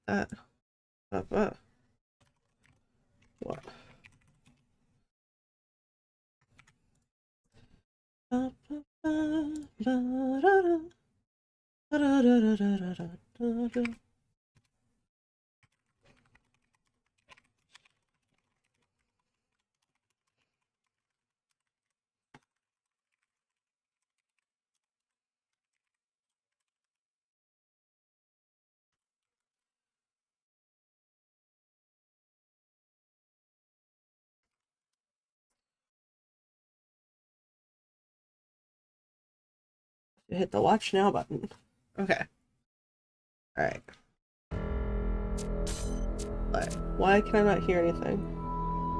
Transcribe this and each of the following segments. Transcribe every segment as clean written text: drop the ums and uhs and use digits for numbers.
that. What? Hit the watch now button. Okay. Alright. Why can I not hear anything?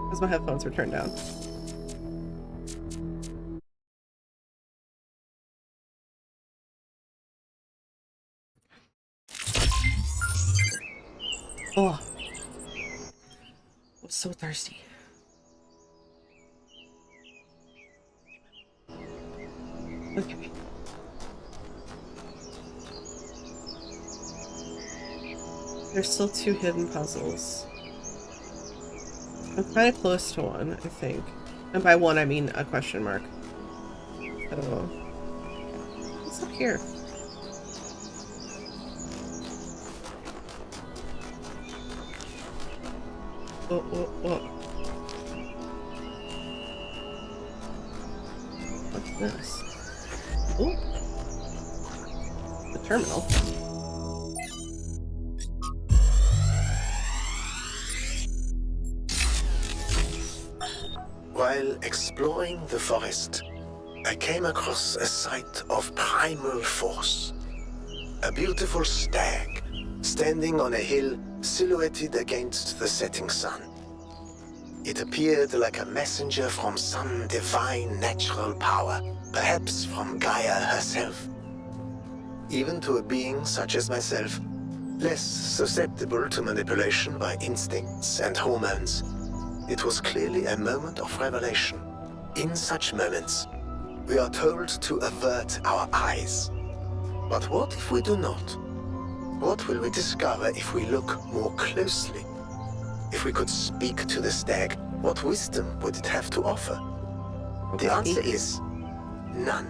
Because my headphones were turned down. Oh. I'm so thirsty. Okay. There's still 2 hidden puzzles. I'm kind of close to one, I think. And by one, I mean a question mark. So, what's up here? Oh. What's this? Oh. The terminal. While exploring the forest, I came across a sight of primal force. A beautiful stag, standing on a hill silhouetted against the setting sun. It appeared like a messenger from some divine natural power, perhaps from Gaia herself. Even to a being such as myself, less susceptible to manipulation by instincts and hormones, it was clearly a moment of revelation. In such moments, we are told to avert our eyes. But what if we do not? What will we discover if we look more closely? If we could speak to the stag, what wisdom would it have to offer? The answer is none.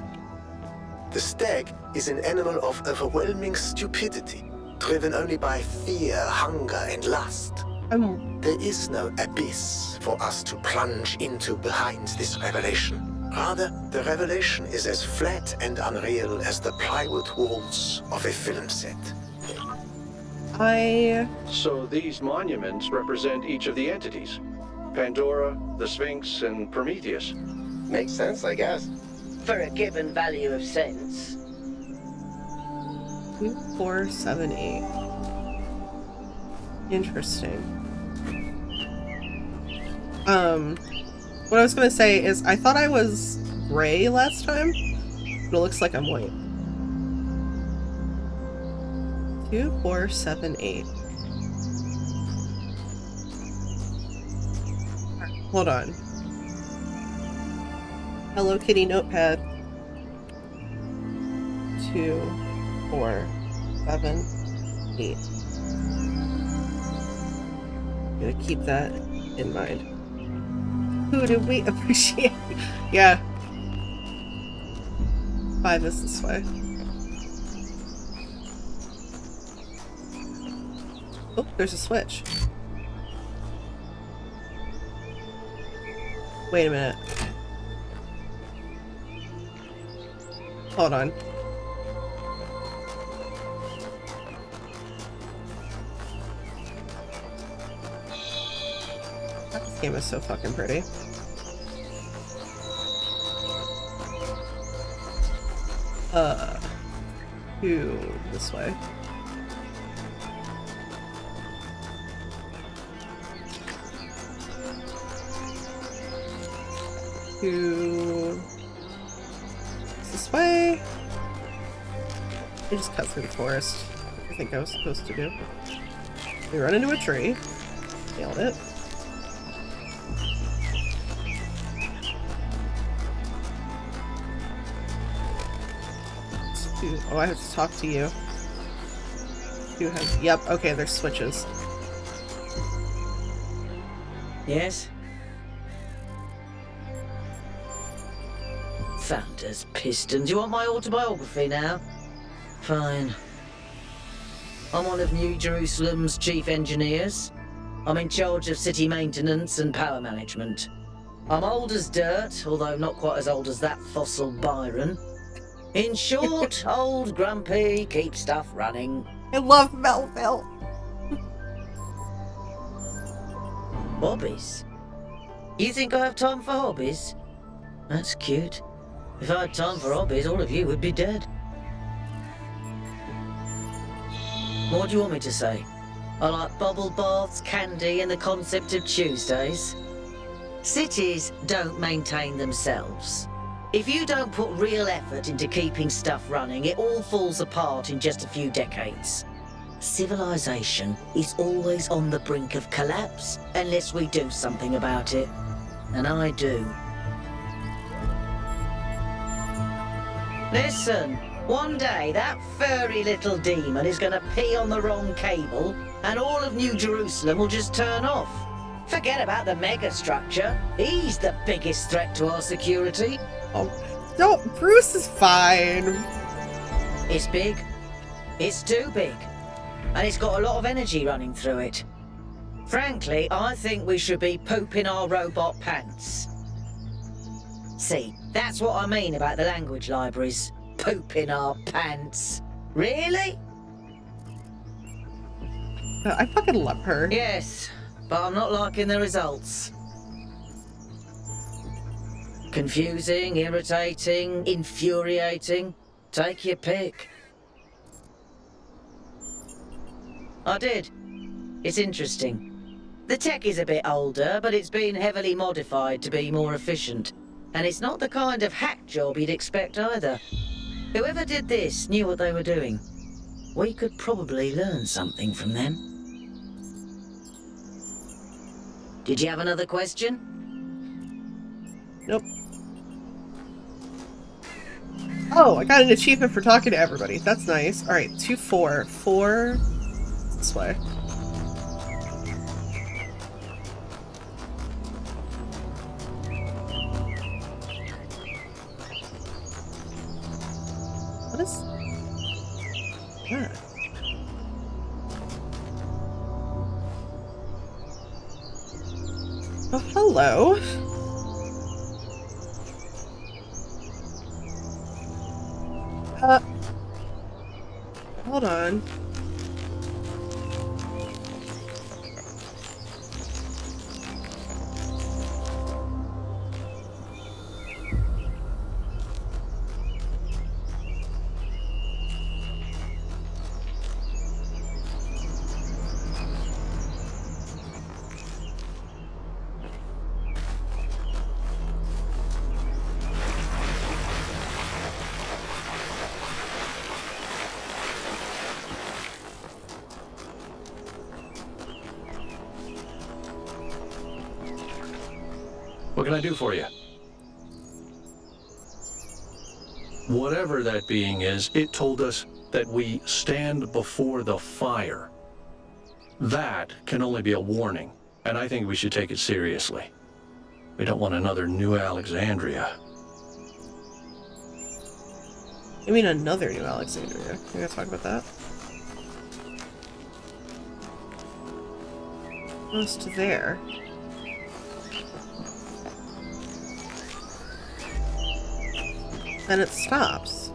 The stag is an animal of overwhelming stupidity, driven only by fear, hunger, and lust. There is no abyss for us to plunge into behind this revelation. Rather, the revelation is as flat and unreal as the plywood walls of a film set. So these monuments represent each of the entities. Pandora, the Sphinx, and Prometheus. Makes sense, I guess. For a given value of sense. 2, 4, 7, 8. Interesting. What I was gonna say is I thought I was gray last time, but it looks like I'm white. 2, 4, 7, 8. Hold on. Hello Kitty notepad. 2, 4, 7, 8. I'm gonna keep that in mind. Who do we appreciate? Yeah. 5 is this way. Oh, there's a switch. Wait a minute. Hold on. This game is so fucking pretty. This way. This way. I just cut through the forest. I think I was supposed to do. We run into a tree. Nailed it. Oh, I have to talk to you. Who has... Yep, okay, there's switches. Yes? Founder's Pistons. You want my autobiography now? Fine. I'm one of New Jerusalem's chief engineers. I'm in charge of city maintenance and power management. I'm old as dirt, although not quite as old as that fossil Byron. In short, old, grumpy, keep stuff running. I love Melville. Hobbies? You think I have time for hobbies? That's cute. If I had time for hobbies, all of you would be dead. What do you want me to say? I like bubble baths, candy, and the concept of Tuesdays. Cities don't maintain themselves. If you don't put real effort into keeping stuff running, it all falls apart in just a few decades. Civilization is always on the brink of collapse unless we do something about it. And I do. Listen, one day that furry little demon is going to pee on the wrong cable and all of New Jerusalem will just turn off. Forget about the megastructure. He's the biggest threat to our security. Oh, no, Bruce is fine. It's big. It's too big. And it's got a lot of energy running through it. Frankly, I think we should be pooping our robot pants. See, that's what I mean about the language libraries. Pooping our pants. Really? I fucking love her. Yes, but I'm not liking the results. Confusing, irritating, infuriating. Take your pick. I did. It's interesting. The tech is a bit older, but it's been heavily modified to be more efficient. And it's not the kind of hack job you'd expect either. Whoever did this knew what they were doing. We could probably learn something from them. Did you have another question? Nope. Oh, I got an achievement for talking to everybody. That's nice. Alright, 2-4. 4... this way. What is that? Oh, hello. Hold on. What can I do for you? Whatever that being is, it told us that we stand before the fire. That can only be a warning, and I think we should take it seriously. We don't want another New Alexandria. I mean another New Alexandria. Can we talk about that? Goes to there. Then it stops.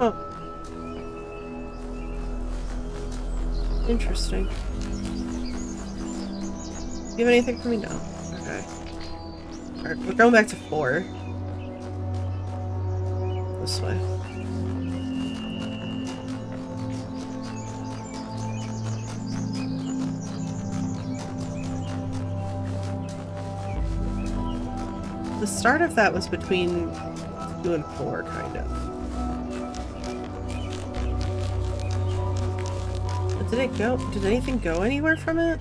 Oh. Interesting. Do you have anything for me? No. Okay. Alright, we're going back to 4. This way. The start of that was between 2 and 4, kind of. But did it go? Did anything go anywhere from it?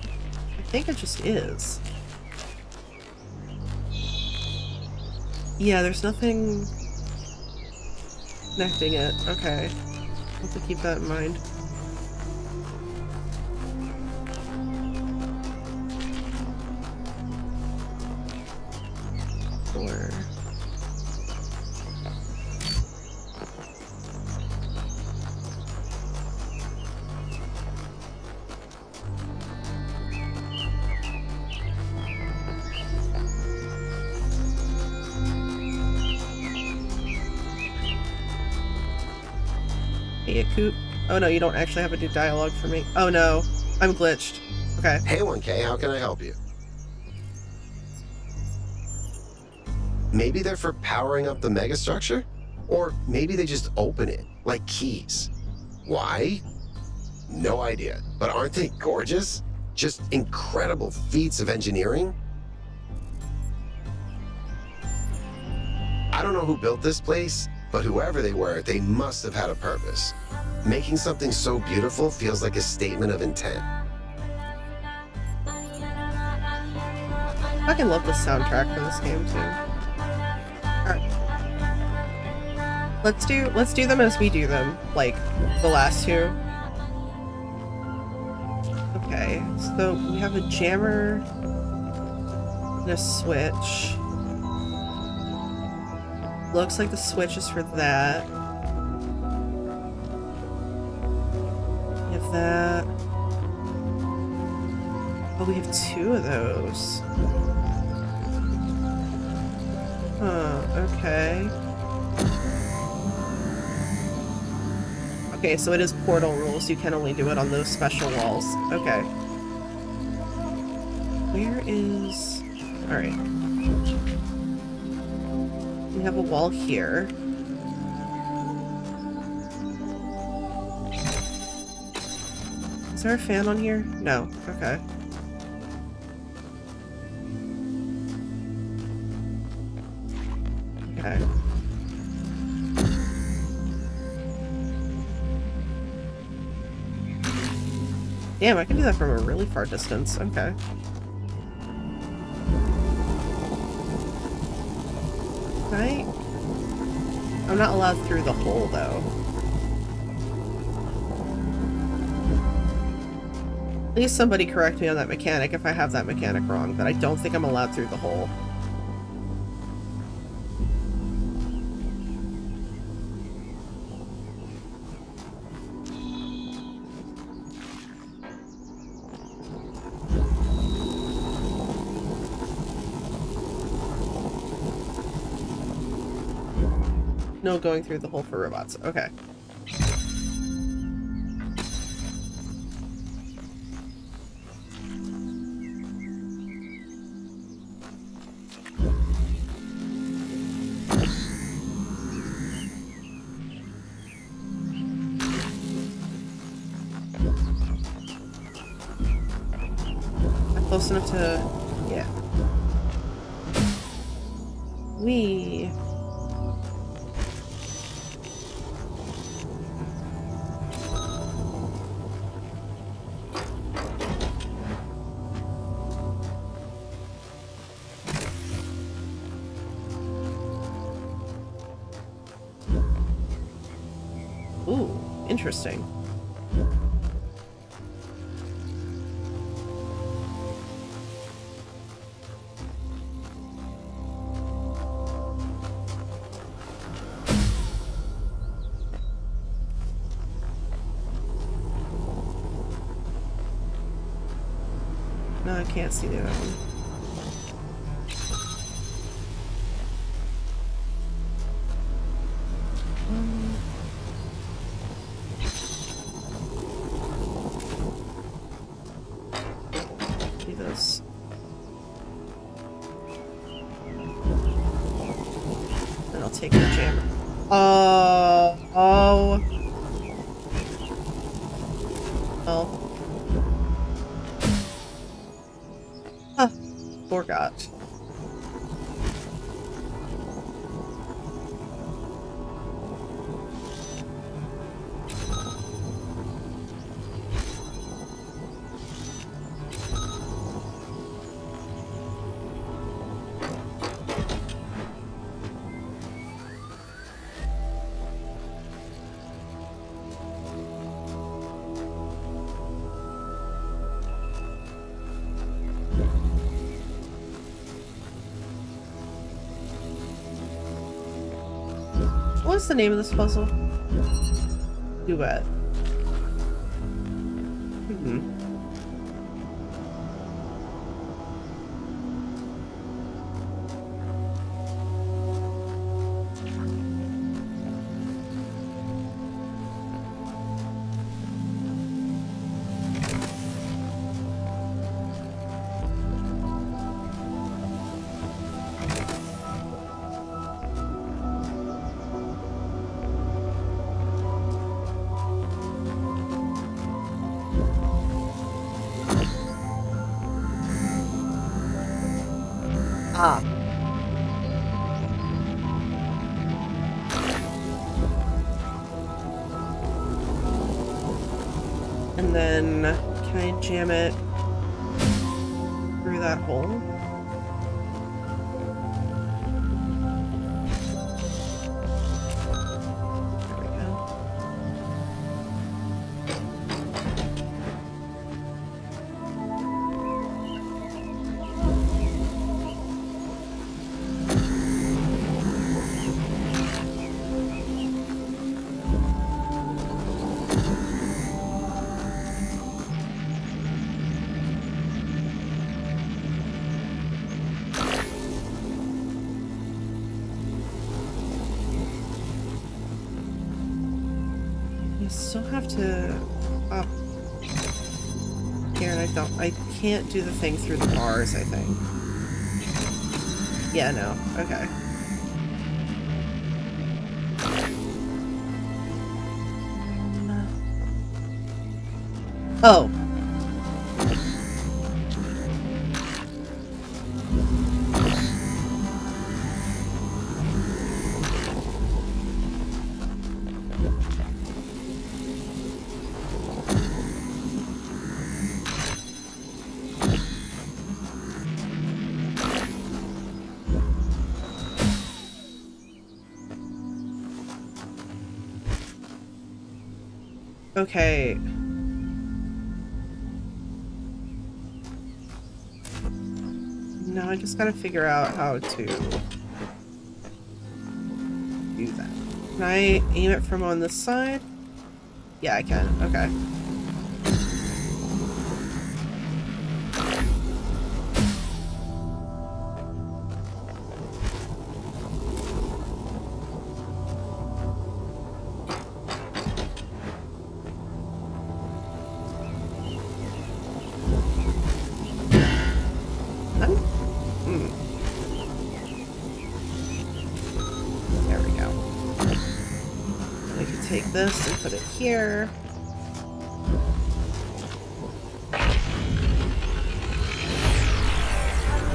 I think it just is. Yeah, there's nothing connecting it. Okay. I'll have to keep that in mind. Or... Hey, Coop. Oh no, you don't actually have a new dialogue for me. Oh no, I'm glitched. Okay. Hey, 1K, how can I help you? Maybe they're for powering up the megastructure? Or maybe they just open it, like keys. Why? No idea. But aren't they gorgeous? Just incredible feats of engineering? I don't know who built this place, but whoever they were, they must have had a purpose. Making something so beautiful feels like a statement of intent. I fucking love the soundtrack for this game too. Alright. Let's do them as we do them, like the last two. Okay, so we have a jammer and a switch. Looks like the switch is for that. We have that. Oh, we have two of those. Huh, okay. Okay, so it is portal rules. You can only do it on those special walls. Okay. Where is... Alright. We have a wall here. Is there a fan on here? No. Okay. Okay. Damn, I can do that from a really far distance. Okay. Right? I'm not allowed through the hole, though. Please somebody correct me on that mechanic if I have that mechanic wrong, but I don't think I'm allowed through the hole. No going through the hole for robots. Okay. Close enough to... yeah. Wee. Ooh, interesting. No, I can't see the other one. Do this. Then I'll take the jammer. Oh. Well. Huh. Forgot. was the name of this puzzle? Duet. Ah. And then, can I jam it through that hole? There we go. I still have to up here, and I can't do the thing through the bars, I think. Yeah, no. Okay. Oh. Okay. Now I just gotta figure out how to do that. Can I aim it from on this side? Yeah, I can. Okay. There we go. We can take this and put it here.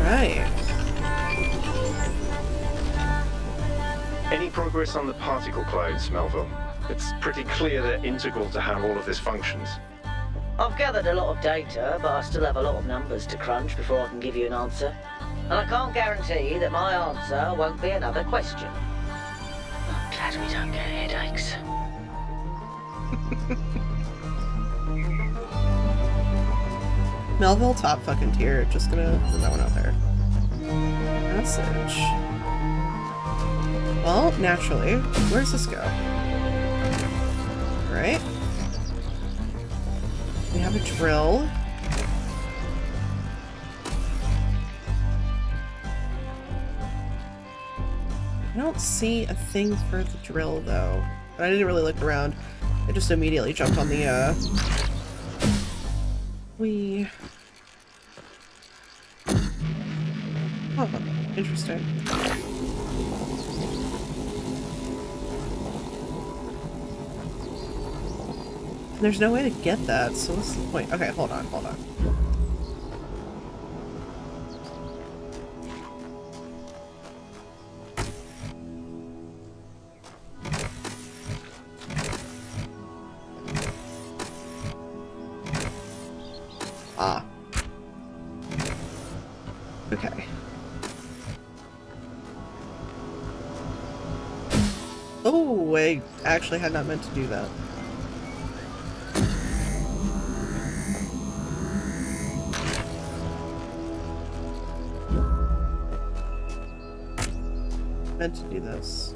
Right. Any progress on the particle clouds, Melville? It's pretty clear they're integral to how all of this functions. I've gathered a lot of data, but I still have a lot of numbers to crunch before I can give you an answer. And I can't guarantee that my answer won't be another question. I'm glad we don't get headaches. Melville, top fucking tier. Just gonna put that one out there. Message. Well, naturally, where does this go? Right. We have a drill. I don't see a thing for the drill though. But I didn't really look around. I just immediately jumped on the Oh, interesting. There's no way to get that, so what's the point? Okay, hold on. Ah. Okay. Oh, I actually had not meant to do that. Meant to do this.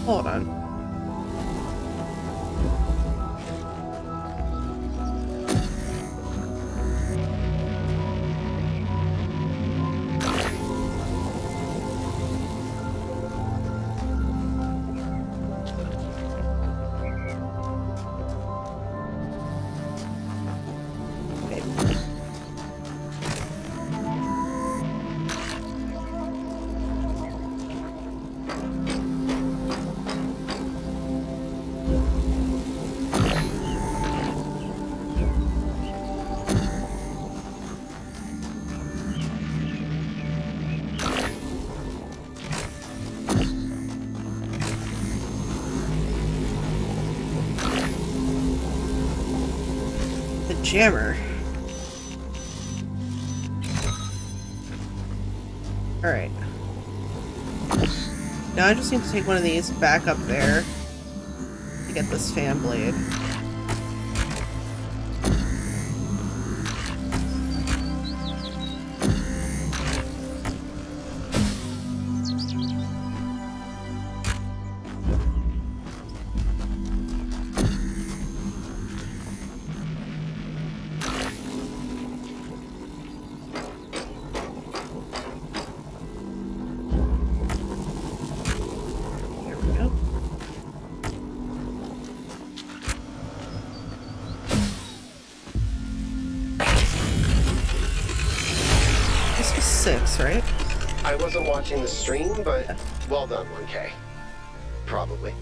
Hold on. Jammer. Alright. Now I just need to take one of these back up there to get this fan blade. Right? I wasn't watching the stream, but well done, 1K. Probably.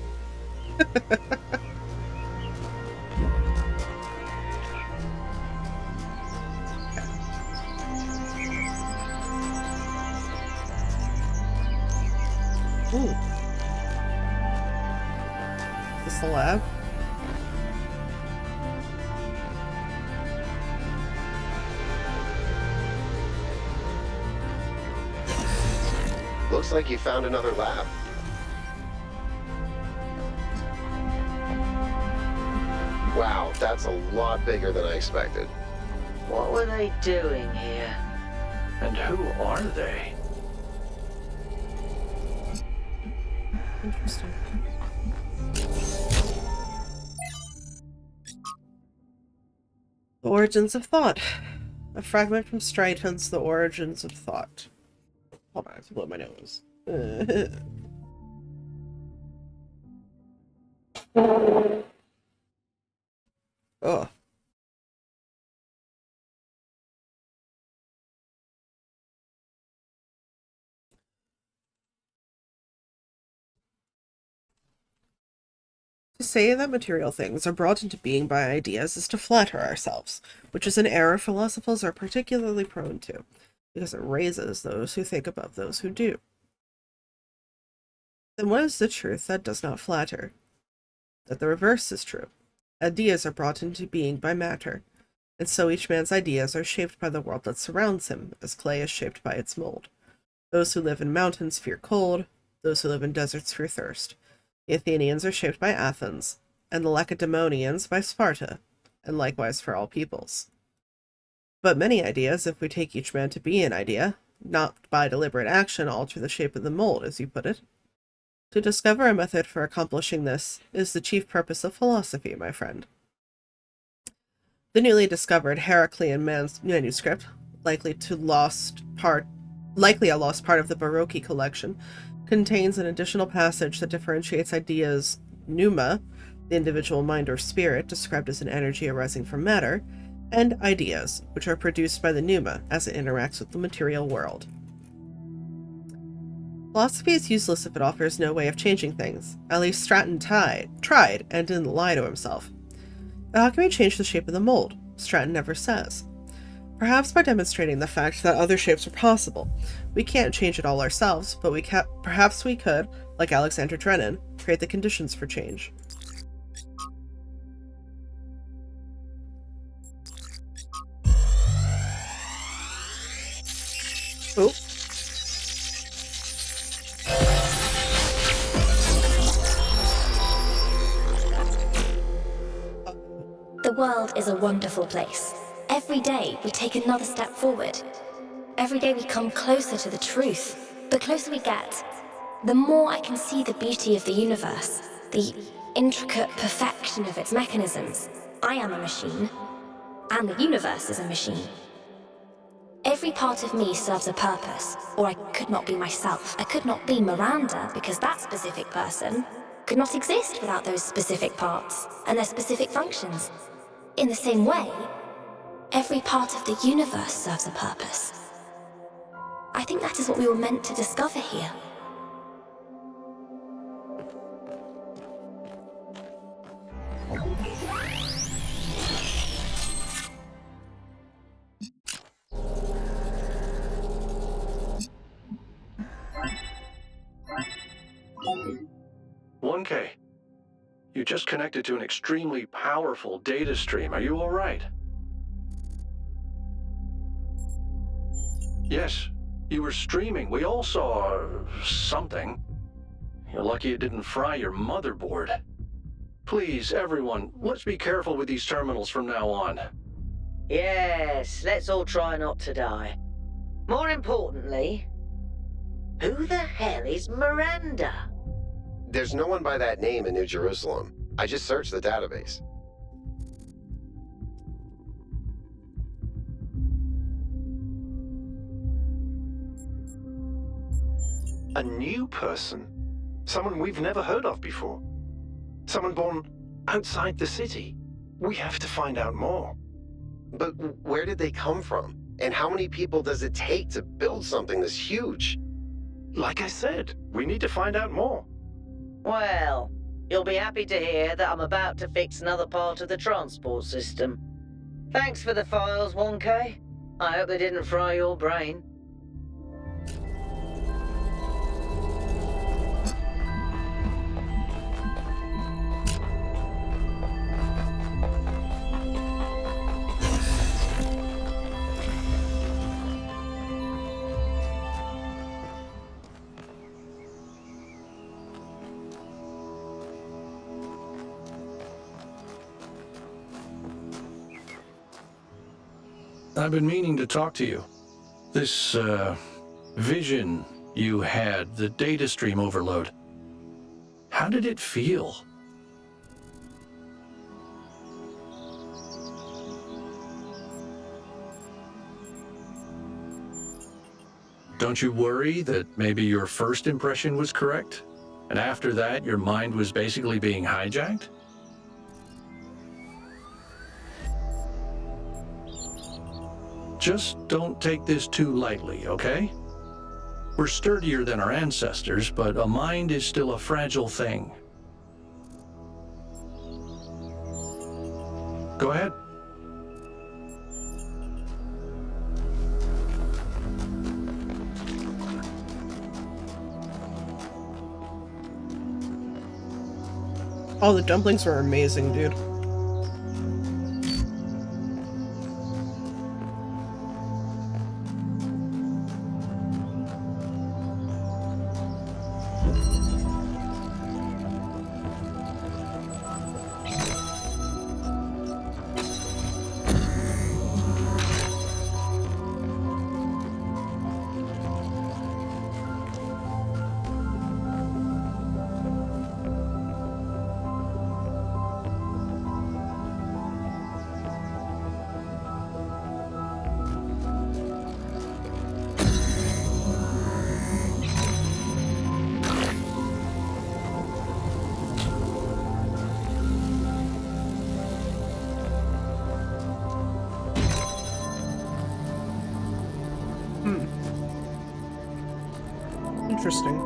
Ooh. Is this the lab? Looks like you found another lab. Wow, that's a lot bigger than I expected. What were they doing here? And who are they? Interesting. The Origins of Thought. A fragment from Striton's The Origins of Thought. Hold on, I have to blow my nose. Oh. To say that material things are brought into being by ideas is to flatter ourselves, which is an error philosophers are particularly prone to, because it raises those who think above those who do. Then what is the truth that does not flatter? That the reverse is true. Ideas are brought into being by matter, and so each man's ideas are shaped by the world that surrounds him, as clay is shaped by its mold. Those who live in mountains fear cold, those who live in deserts fear thirst. The Athenians are shaped by Athens, and the Lacedaemonians by Sparta, and likewise for all peoples. But many ideas, if we take each man to be an idea, not by deliberate action alter the shape of the mold, as you put it. To discover a method for accomplishing this is the chief purpose of philosophy, my friend. The newly discovered Heraclean manuscript, likely a lost part of the Baroque collection, contains an additional passage that differentiates ideas pneuma, the individual mind or spirit described as an energy arising from matter, and ideas, which are produced by the pneuma as it interacts with the material world. Philosophy is useless if it offers no way of changing things. At least Stratton tried and didn't lie to himself. But how can we change the shape of the mold? Stratton never says. Perhaps by demonstrating the fact that other shapes are possible. We can't change it all ourselves, but perhaps we could, like Alexander Drennan, create the conditions for change. Oh. The world is a wonderful place. Every day we take another step forward. Every day we come closer to the truth. The closer we get, the more I can see the beauty of the universe, the intricate perfection of its mechanisms. I am a machine, and the universe is a machine. Every part of me serves a purpose, or I could not be myself. I could not be Miranda because that specific person could not exist without those specific parts and their specific functions. In the same way, every part of the universe serves a purpose. I think that is what we were meant to discover here. "1K, you just connected to an extremely powerful data stream. Are you all right?" "Yes, you were streaming. We all saw something. You're lucky it didn't fry your motherboard. Please, everyone, let's be careful with these terminals from now on." Yes, let's all try not to die. More importantly, who the hell is Miranda? There's no one by that name in New Jerusalem. I just searched the database. A new person? Someone we've never heard of before? Someone born outside the city? We have to find out more. But where did they come from? And how many people does it take to build something this huge? Like I said, we need to find out more. Well, you'll be happy to hear that I'm about to fix another part of the transport system. Thanks for the files, 1K. I hope they didn't fry your brain. "I've been meaning to talk to you. This, vision you had, the data stream overload. How did it feel?" "Don't you worry that maybe your first impression was correct? And after that, your mind was basically being hijacked?" Just don't take this too lightly, okay? We're sturdier than our ancestors, but a mind is still a fragile thing. Go ahead. Oh, the dumplings were amazing, dude. Interesting.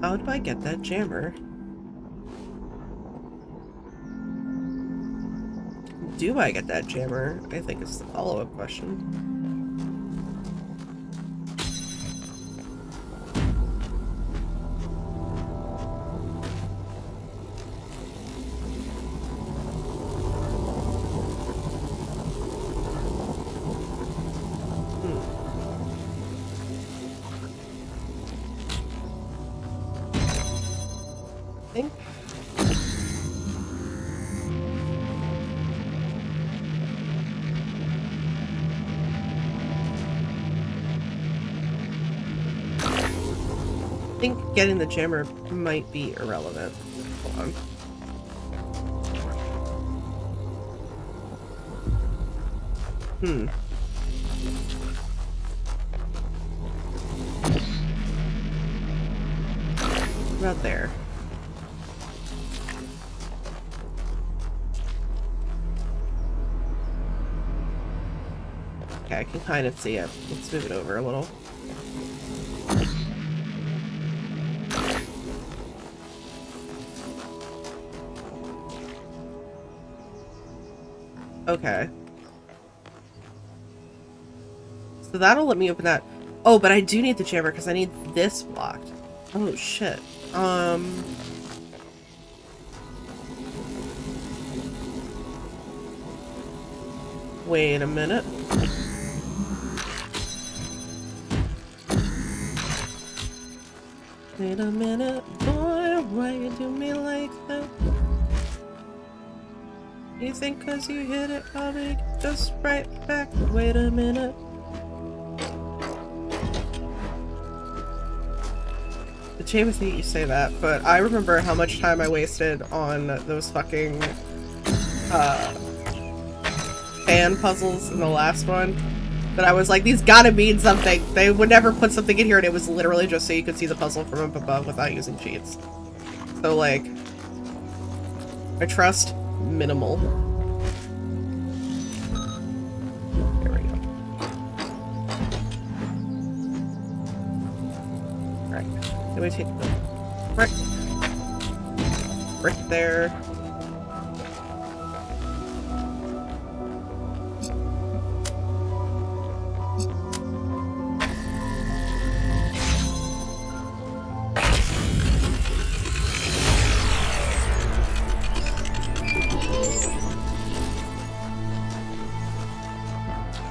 How do I get that jammer? Do I get that jammer? I think it's the follow-up question. Think. I think getting the jammer might be irrelevant. Hold on. About there. Okay, I can kind of see it. Let's move it over a little. Okay. So that'll let me open that. Oh, but I do need the jammer because I need this blocked. Oh, shit. Wait a minute. Wait a minute, boy, why you do me like that? You think 'cause you hit it, I'll be just right back. Wait a minute. The shame is that you say that, but I remember how much time I wasted on those fucking fan puzzles in the last one. But I was like, these gotta mean something. They would never put something in here, and it was literally just so you could see the puzzle from up above without using cheats. So, like, I trust minimal. There we go. Alright. Then we take the brick there.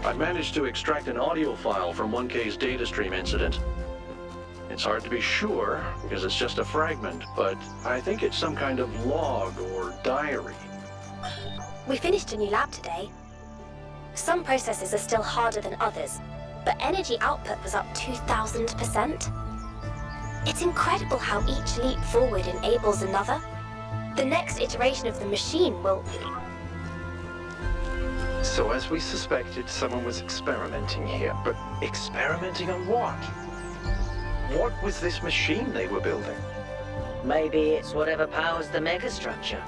I managed to extract an audio file from 1K's data stream incident. It's hard to be sure, because it's just a fragment, but I think it's some kind of log or diary. We finished a new lab today. Some processes are still harder than others, but energy output was up 2,000%. It's incredible how each leap forward enables another. The next iteration of the machine will... So as we suspected, someone was experimenting here. But experimenting on what? What was this machine they were building? Maybe it's whatever powers the megastructure.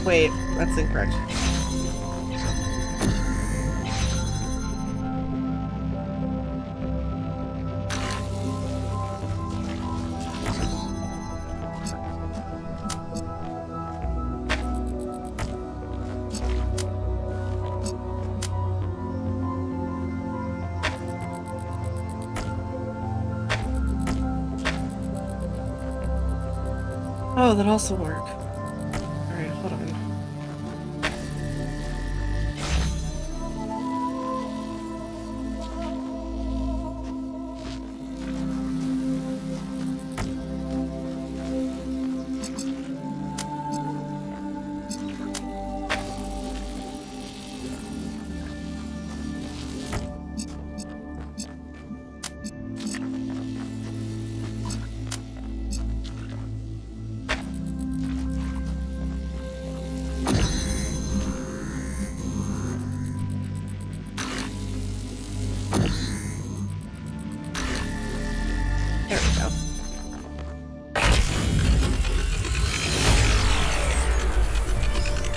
Wait, that's incorrect. Oh, that also work. Alright, hold on. There we go.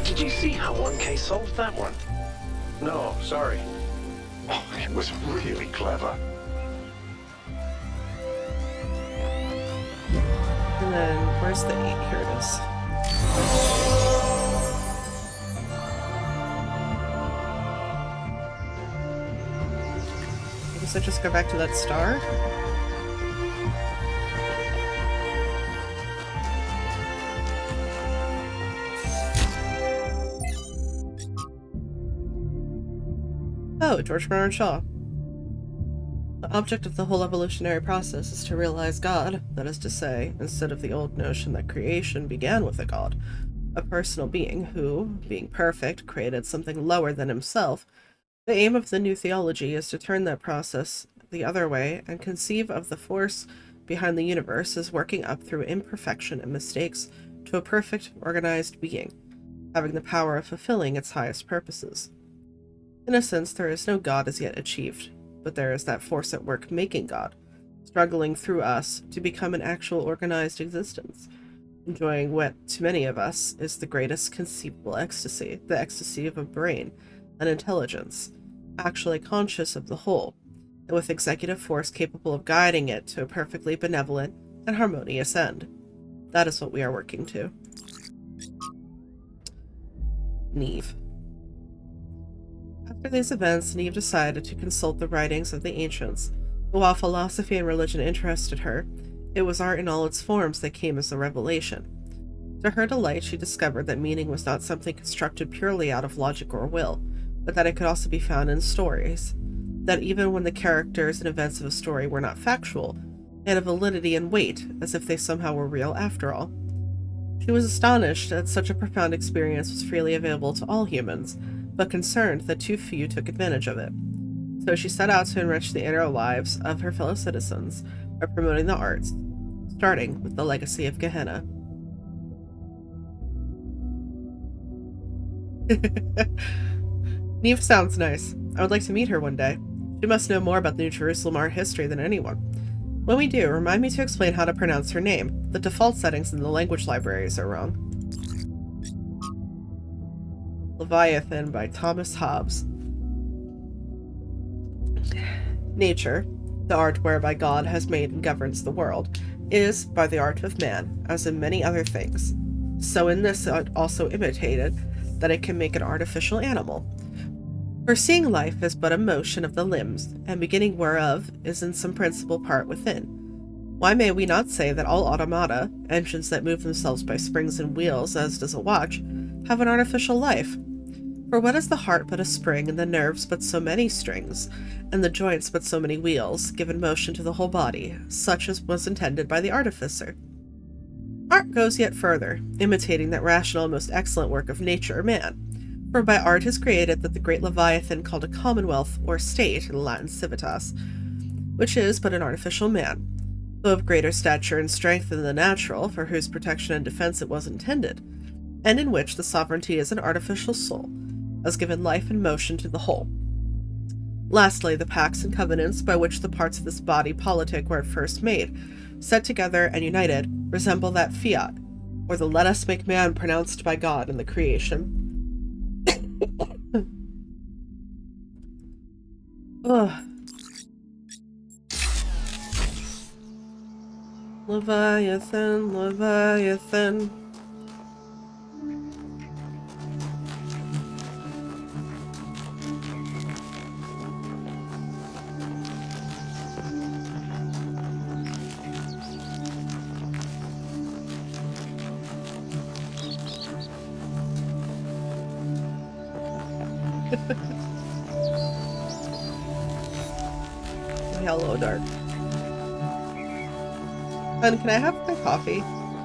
Did you see how 1K solved that one? No, sorry. Oh, it was really clever. And then, where's the 8? Here it is. I guess I just go back to that star? Oh, George Bernard Shaw. The object of the whole evolutionary process is to realize God, that is to say, instead of the old notion that creation began with a God, a personal being who, being perfect, created something lower than himself. The aim of the new theology is to turn that process the other way and conceive of the force behind the universe as working up through imperfection and mistakes to a perfect, organized being, having the power of fulfilling its highest purposes. In a sense, there is no God as yet achieved, but there is that force at work making God, struggling through us to become an actual organized existence, enjoying what, to many of us, is the greatest conceivable ecstasy, the ecstasy of a brain, an intelligence, actually conscious of the whole, and with executive force capable of guiding it to a perfectly benevolent and harmonious end. That is what we are working to. Neve. After these events, Neve decided to consult the writings of the ancients, but while philosophy and religion interested her, it was art in all its forms that came as a revelation. To her delight, she discovered that meaning was not something constructed purely out of logic or will, but that it could also be found in stories, that even when the characters and events of a story were not factual, they had a validity and weight, as if they somehow were real after all. She was astonished that such a profound experience was freely available to all humans, but concerned that too few took advantage of it. So she set out to enrich the inner lives of her fellow citizens by promoting the arts, starting with the legacy of Gehenna. Neve sounds nice. I would like to meet her one day. She must know more about the New Jerusalem art history than anyone. When we do, remind me to explain how to pronounce her name. The default settings in the language libraries are wrong. Leviathan by Thomas Hobbes. Nature, the art whereby God has made and governs the world, is, by the art of man, as in many other things. So in this it also imitated, that it can make an artificial animal. For seeing life is but a motion of the limbs, and beginning whereof is in some principal part within. Why may we not say that all automata, engines that move themselves by springs and wheels as does a watch, have an artificial life? For what is the heart but a spring, and the nerves but so many strings, and the joints but so many wheels, given motion to the whole body, such as was intended by the artificer? Art goes yet further, imitating that rational and most excellent work of nature or man. For by art is created that the great Leviathan called a commonwealth or state, in Latin civitas, which is but an artificial man, though of greater stature and strength than the natural, for whose protection and defense it was intended, and in which the sovereignty is an artificial soul, has given life and motion to the whole. Lastly, the pacts and covenants by which the parts of this body politic were at first made, set together and united, resemble that fiat, or the "let us make man" pronounced by God in the creation. Ugh. Leviathan, Leviathan. Hello, Dark. Hun, can I have my coffee?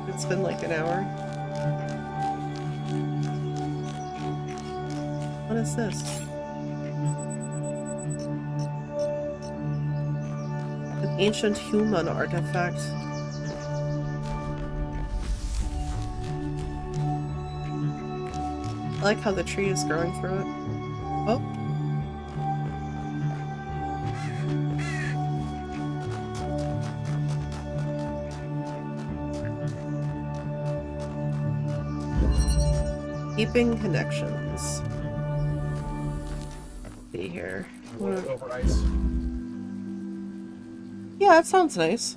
It's been like an hour. What is this? An ancient human artifact. I like how the tree is growing through it. Oh. Keeping connections. Let's see here. Over ice. Yeah, that sounds nice.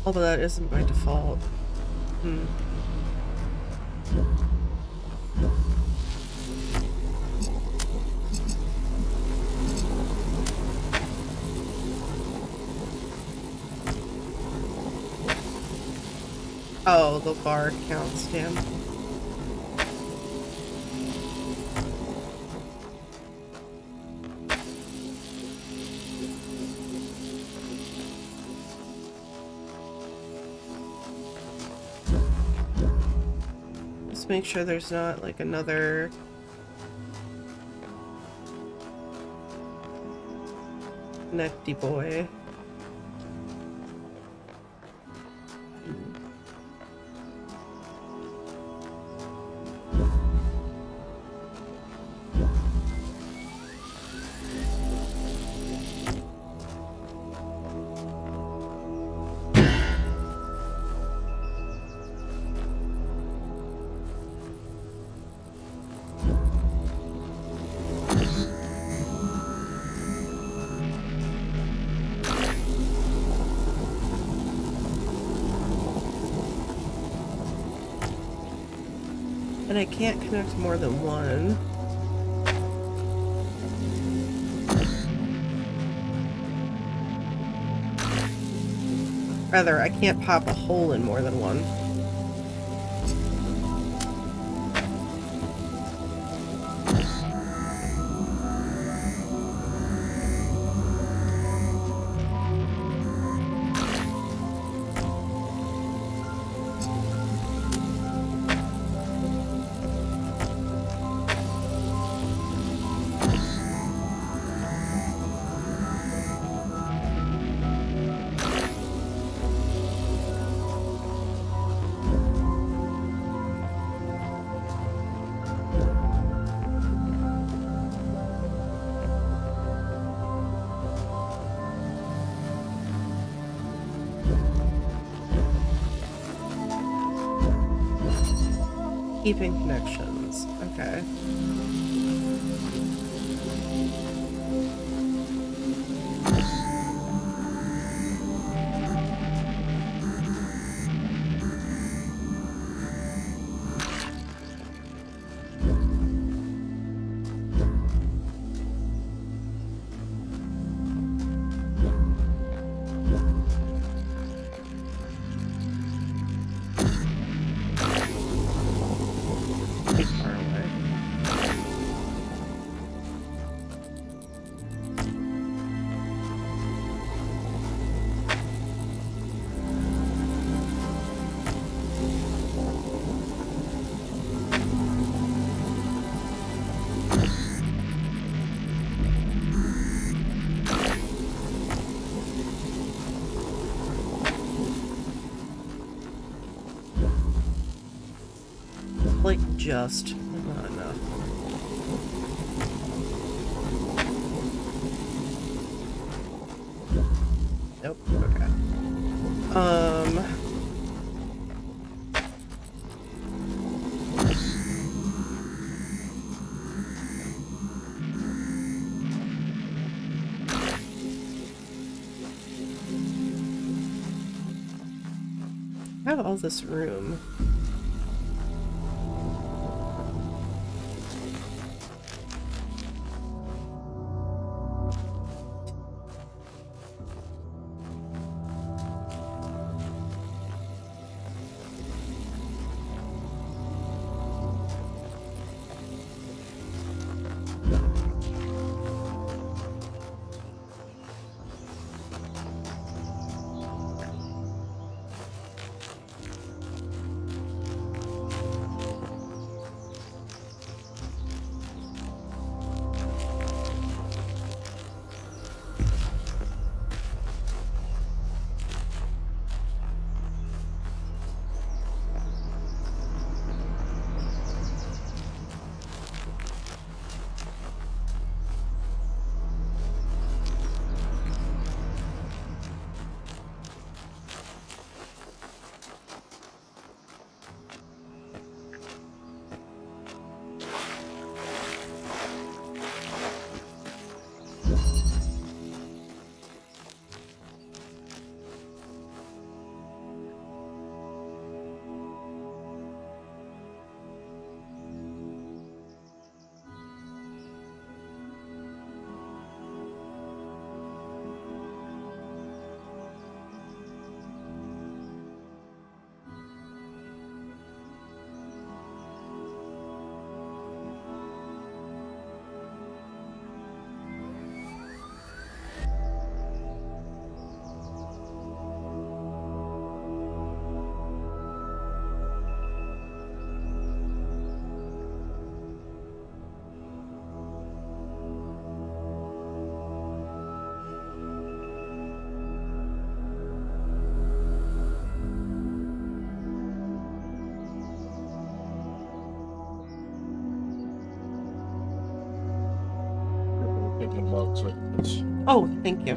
Although that isn't by default. Oh, the bar counts, damn. Just make sure there's not like another connecty boy. And I can't connect more than one. Rather, I can't pop a hole in more than one. Keeping connections. Okay. like just not enough. Nope. Okay. I have all this room. Oh, thank you.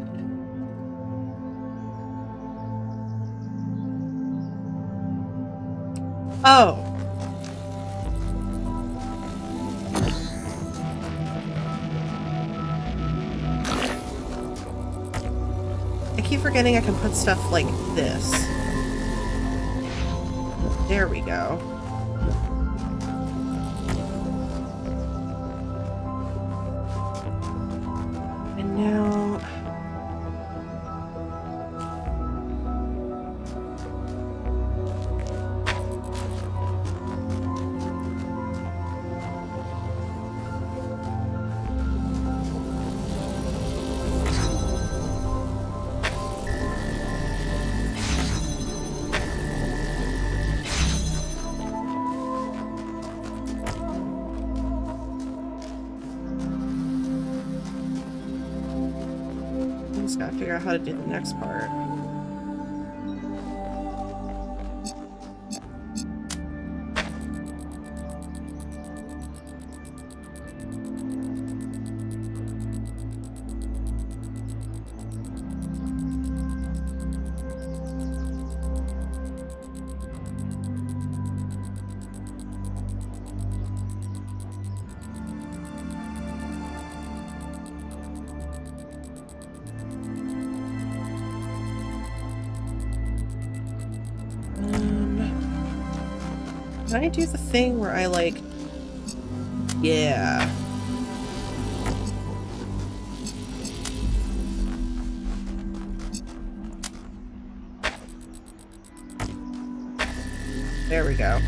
Oh. I keep forgetting I can put stuff like this. There we go. And now... gotta figure out how to do the next part. Can I do the thing where I like... Yeah. There we go.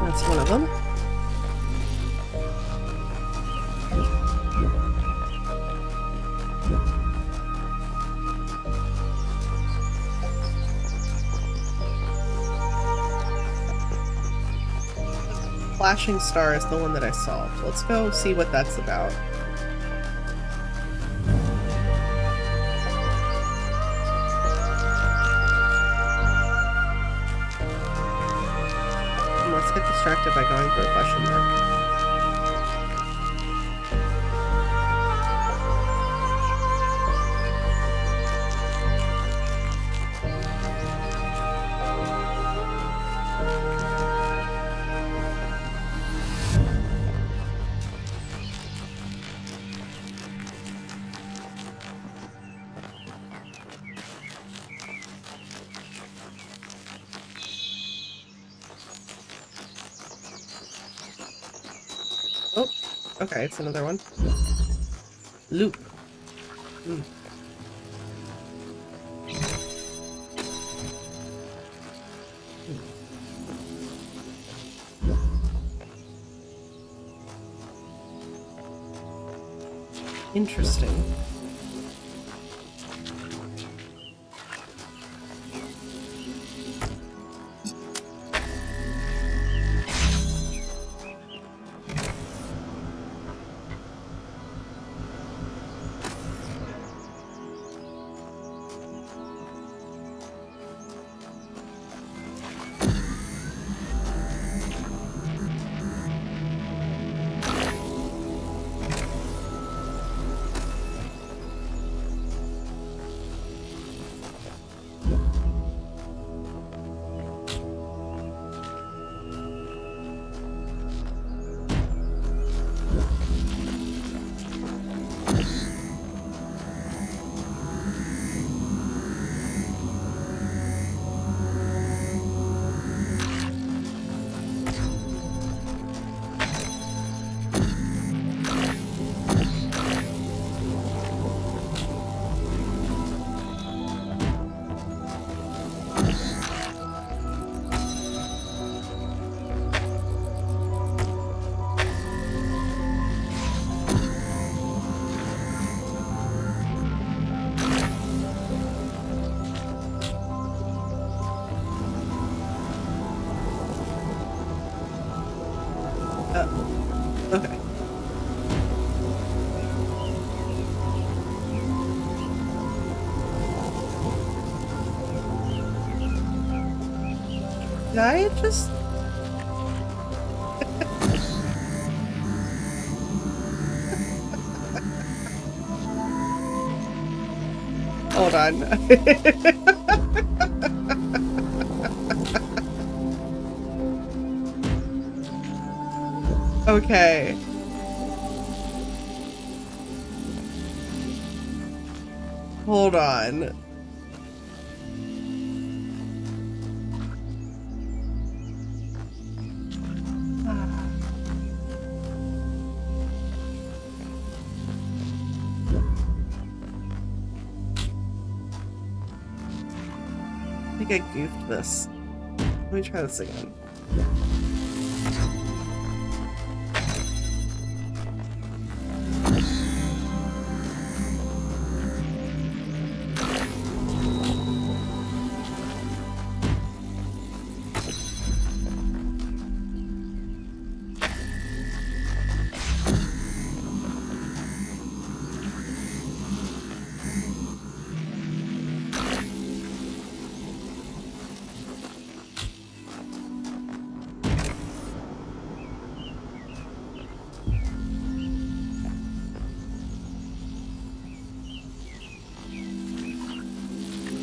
That's one of them. Flashing star is the one that I solved. Let's go see what that's about. by going for a question mark. Oh, okay, it's another one. Loop. Hmm. Interesting. Okay. Did I just... Hold on. Okay. Hold on. I think I goofed this. Let me try this again.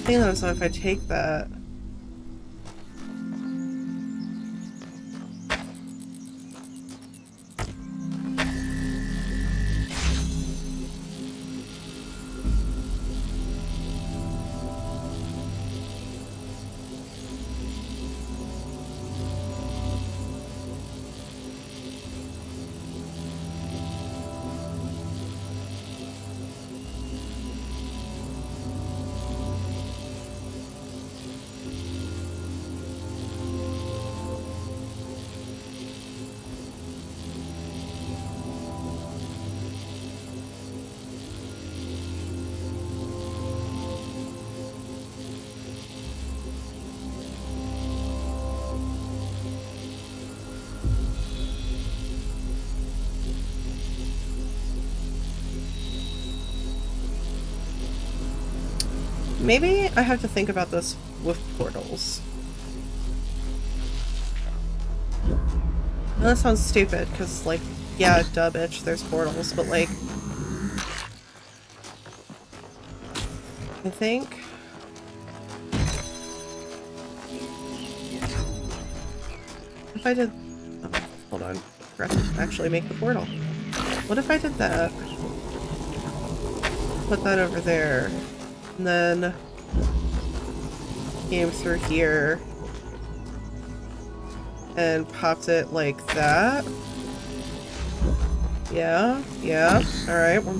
Hang on, so if I take that... Maybe I have to think about this with portals. Well, that sounds stupid, because, like, yeah, duh, bitch, there's portals, but, like... I think... If I did... Oh, hold on. I forgot to actually make the portal. What if I did that? Put that over there. And then... came through here. And popped it like that. Yeah, yeah. Alright, we're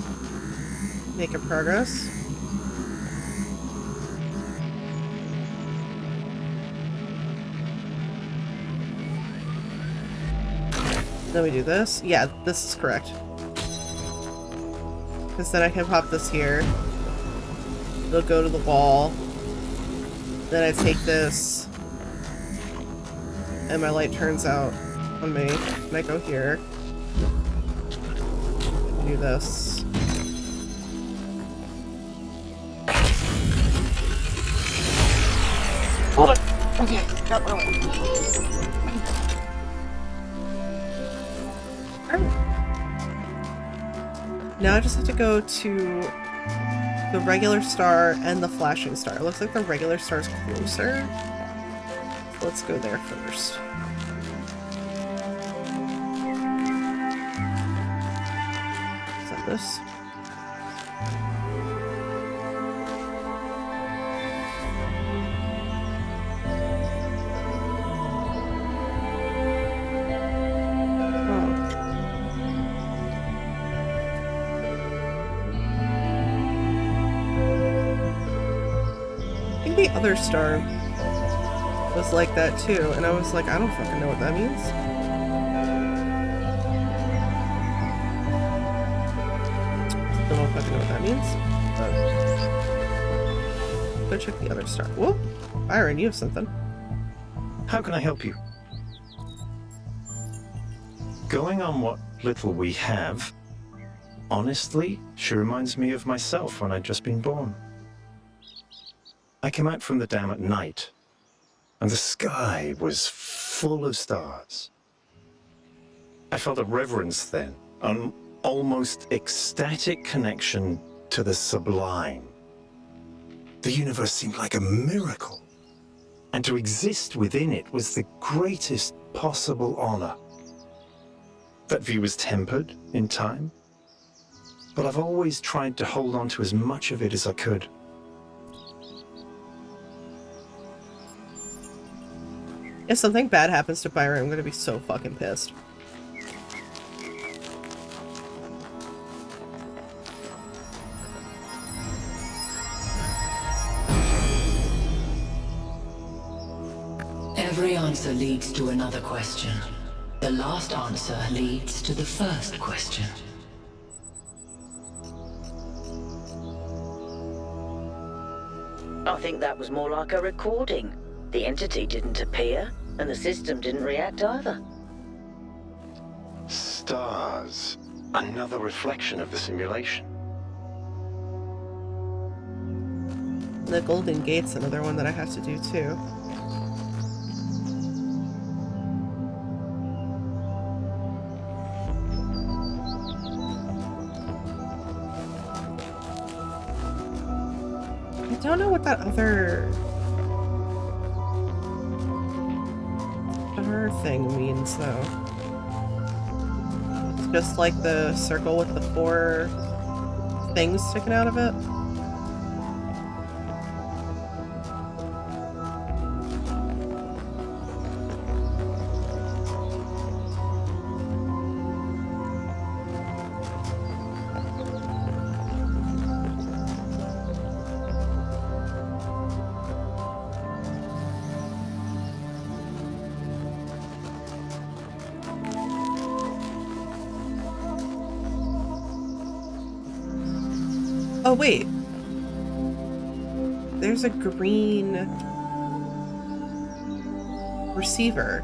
making progress. Then we do this. Yeah, this is correct. Because then I can pop this here. It'll go to the wall. Then I take this. And my light turns out on me. And I go here. Do this. Hold it! Okay, got my light. Now I just have to go to the regular star and the flashing star. It looks like the regular star is closer. So let's go there first. Is that this? The other star was like that too, and I was like, I don't fucking know what that means. Still don't fucking know what that means. But go check the other star. Whoop! Byron, you have something. How can I help you? Going on what little we have, honestly, she reminds me of myself when I'd just been born. I came out from the dam at night, and the sky was full of stars. I felt a reverence then, an almost ecstatic connection to the sublime. The universe seemed like a miracle, and to exist within it was the greatest possible honor. That view was tempered in time, but I've always tried to hold on to as much of it as I could. If something bad happens to Byron, I'm gonna be so fucking pissed. Every answer leads to another question. The last answer leads to the first question. I think that was more like a recording. The entity didn't appear, and the system didn't react either. Stars. Another reflection of the simulation. The Golden Gate's another one that I have to do too. I don't know what that other star thing means though. It's just like the circle with the 4 things sticking out of it. Oh, wait. There's a green receiver.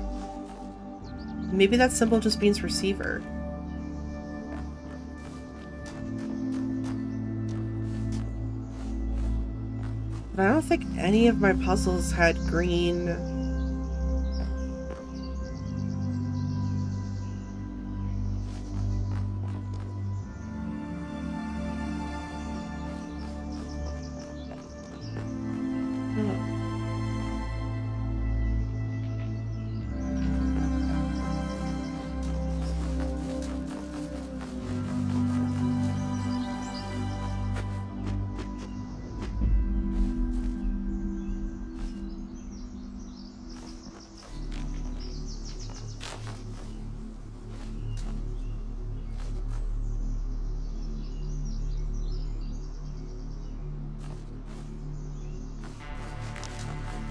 Maybe that symbol just means receiver. But I don't think any of my puzzles had green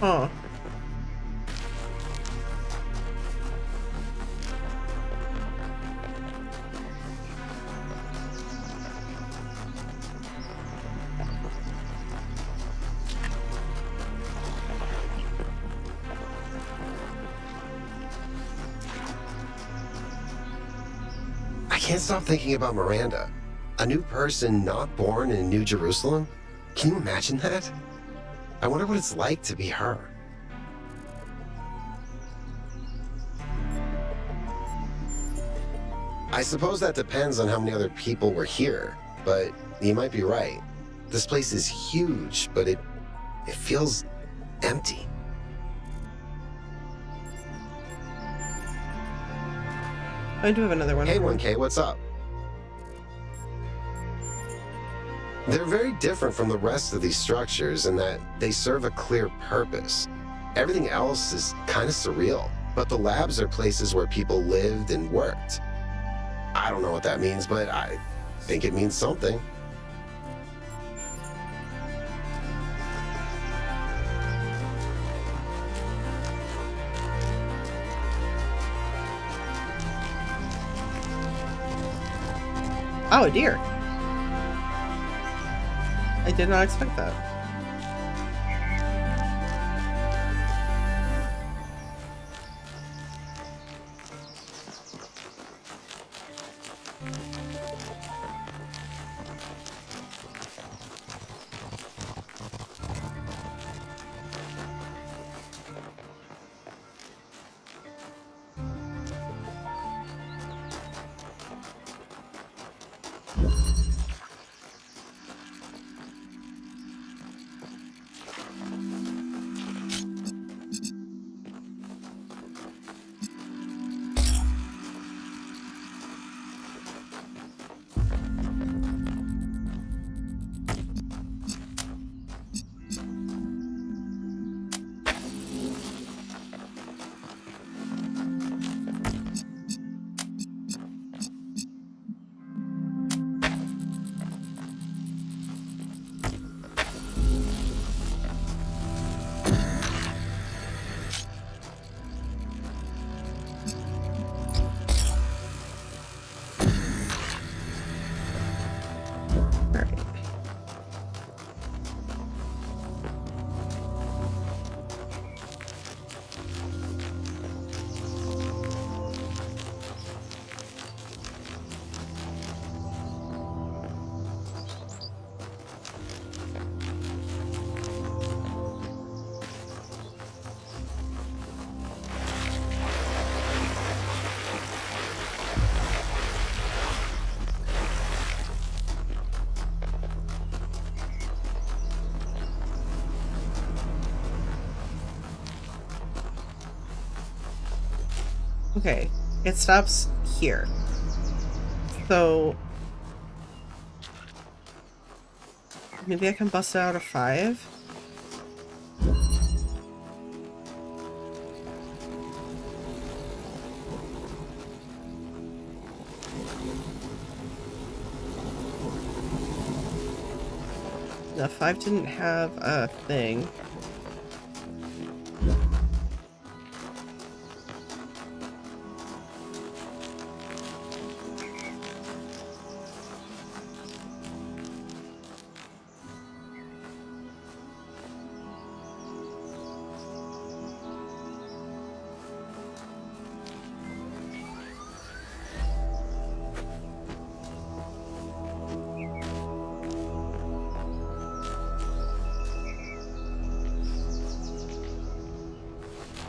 Huh. I can't stop thinking about Miranda. A new person not born in New Jerusalem? Can you imagine that? I wonder what it's like to be her. I suppose that depends on how many other people were here, but you might be right. This place is huge, but it feels empty. I do have another one. Hey 1K, what's up? They're very different from the rest of these structures in that they serve a clear purpose. Everything else is kind of surreal, but the labs are places where people lived and worked. I don't know what that means, but I think it means something. Oh, a deer. I did not expect that. Okay, it stops here. So maybe I can bust it out of 5. The 5 didn't have a thing.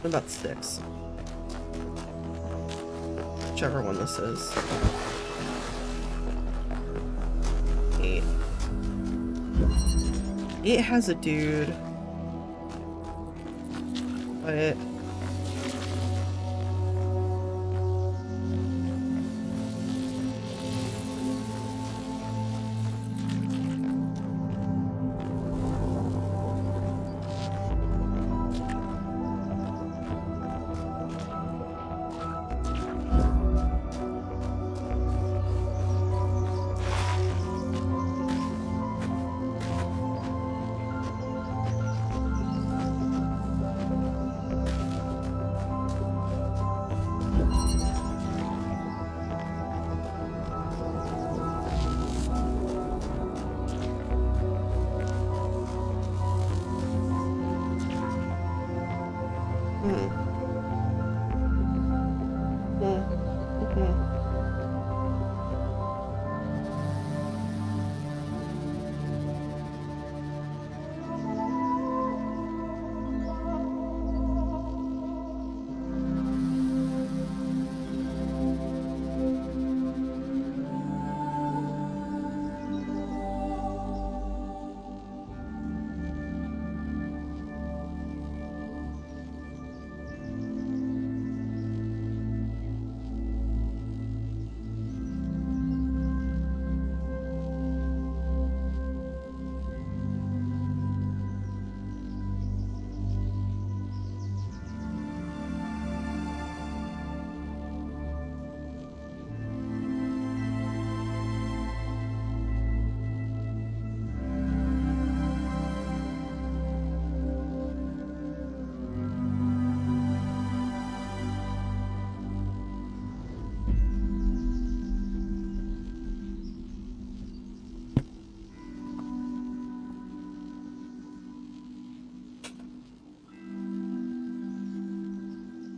What about 6? Whichever one this is. 8. 8 has a dude. But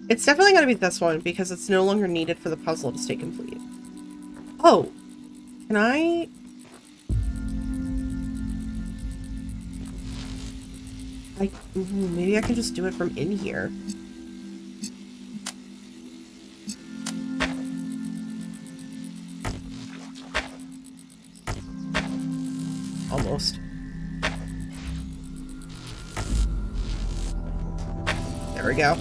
It's definitely gotta be this one because it's no longer needed for the puzzle to stay complete. Oh, can I? Maybe I can just do it from in here. Almost. There we go.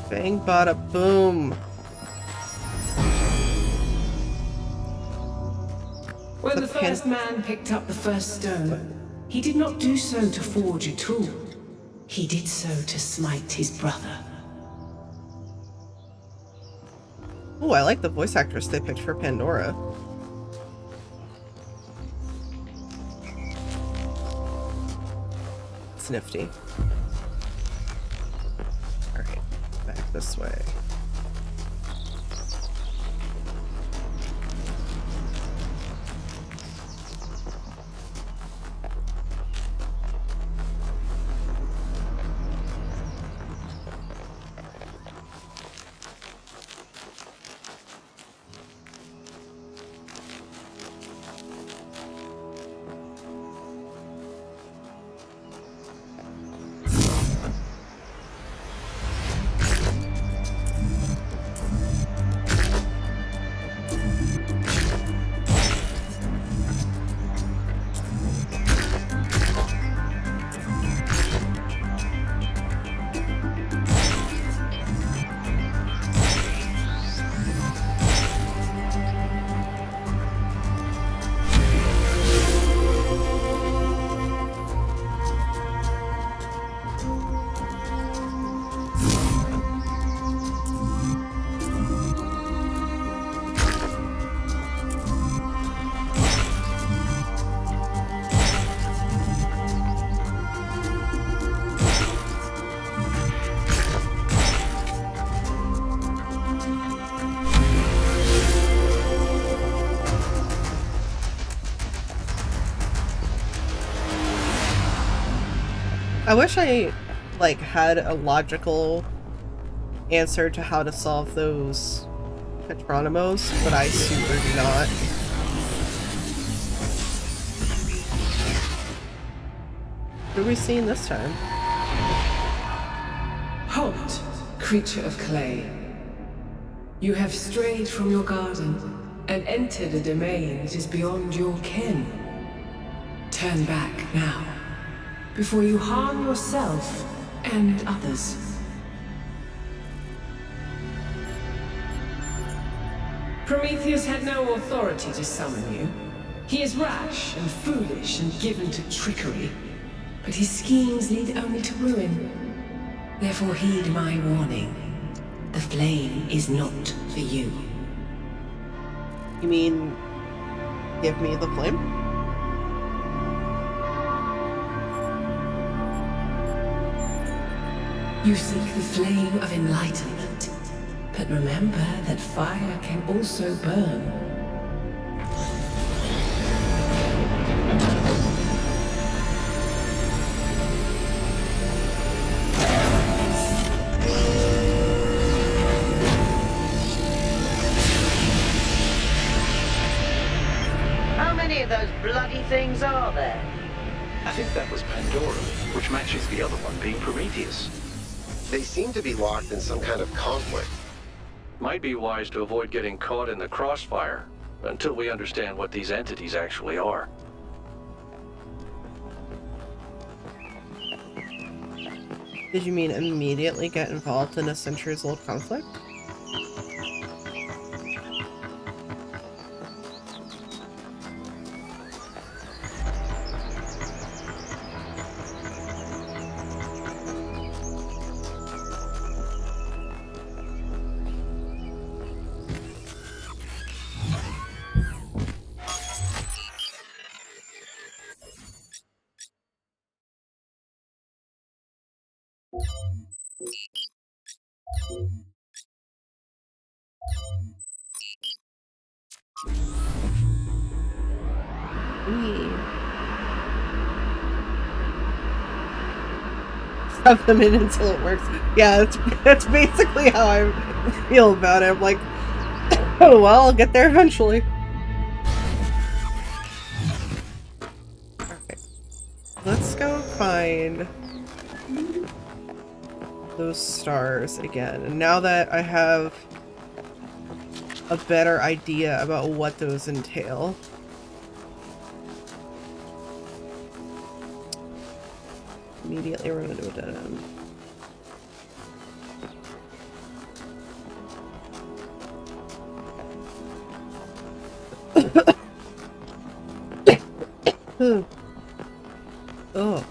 Bang, bada, boom. When the first man picked up the first stone, he did not do so to forge a tool. He did so to smite his brother. Oh, I like the voice actress they picked for Pandora. It's nifty. Alright, back this way. I wish I, like, had a logical answer to how to solve those Petronymos, but I super do not. What are we seeing this time? Halt, creature of clay. You have strayed from your garden and entered a domain that is beyond your ken. Turn back now, before you harm yourself and others. Prometheus had no authority to summon you. He is rash and foolish and given to trickery, but his schemes lead only to ruin. Therefore heed my warning. The flame is not for you. You mean, give me the flame? You seek the flame of enlightenment, but remember that fire can also burn. those bloody things are there? I think that was Pandora, which matches the other one being Prometheus. They seem to be locked in some kind of conflict. Might be wise to avoid getting caught in the crossfire until we understand what these entities actually are. Did you mean immediately get involved in a centuries-old conflict? Shove them in until it works. Yeah, that's basically how I feel about it. I'm like, oh well, I'll get there eventually. Alright. Let's go find those stars again. And now that I have a better idea about what those entail. Immediately run into a dead end. Oh.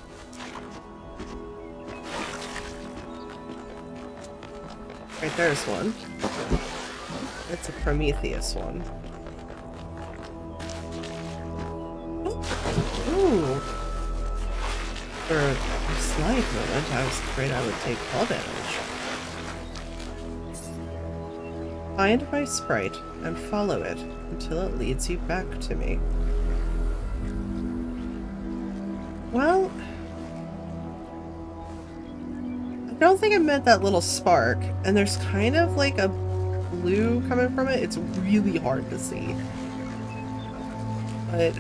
Right, there's one. It's a Prometheus one. Ooh. For a slight moment, I was afraid I would take fall damage. Find my sprite and follow it until it leads you back to me. Well, I don't think I meant that little spark, and there's kind of like a blue coming from it. It's really hard to see. But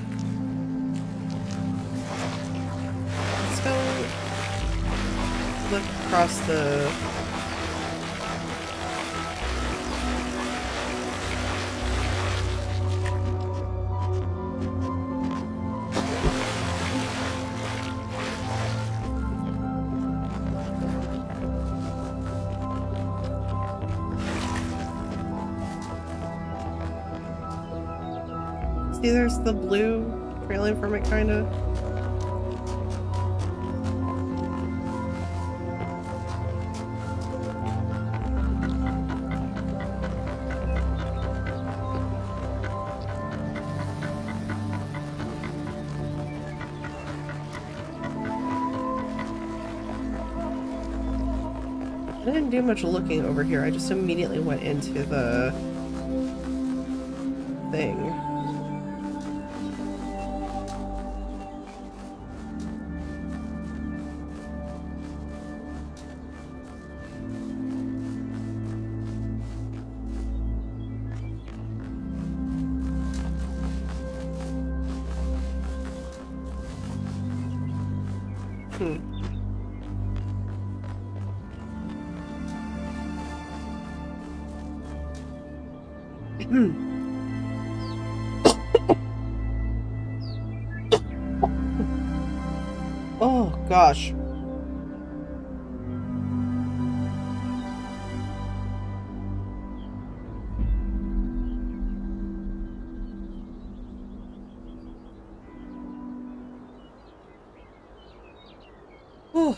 let's go look across the... See, there's the blue trailing from it, kind of. I didn't do much looking over here. I just immediately went into the thing. Oh, gosh. Oh.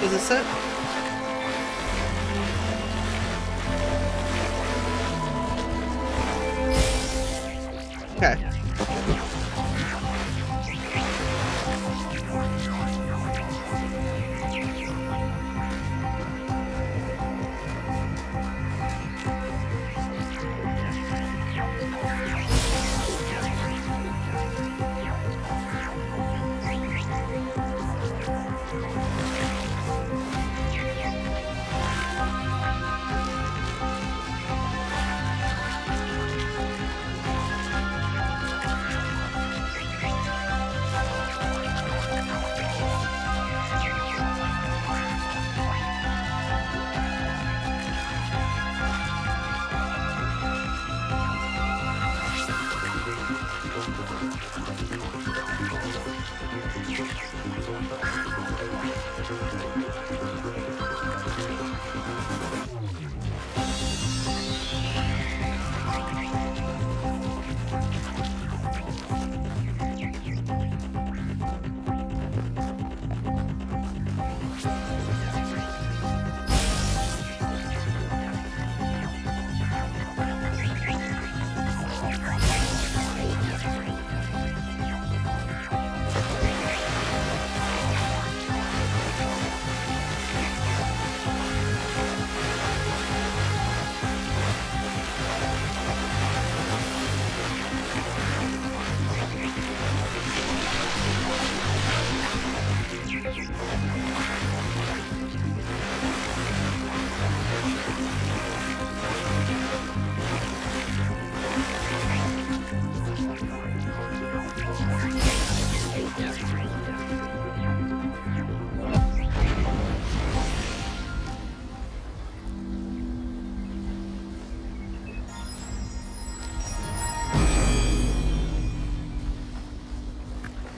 Is this it? Okay.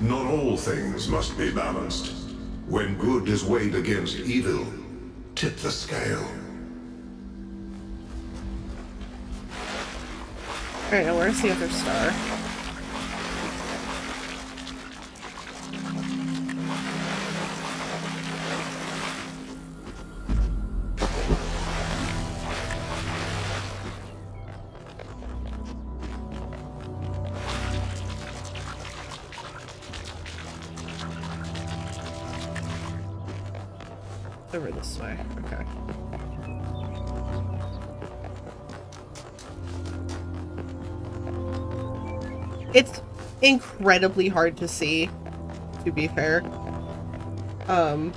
Not all things must be balanced. When good is weighed against evil, tip the scale. Alright, now where's the other star? Over this way, okay. It's incredibly hard to see, to be fair. I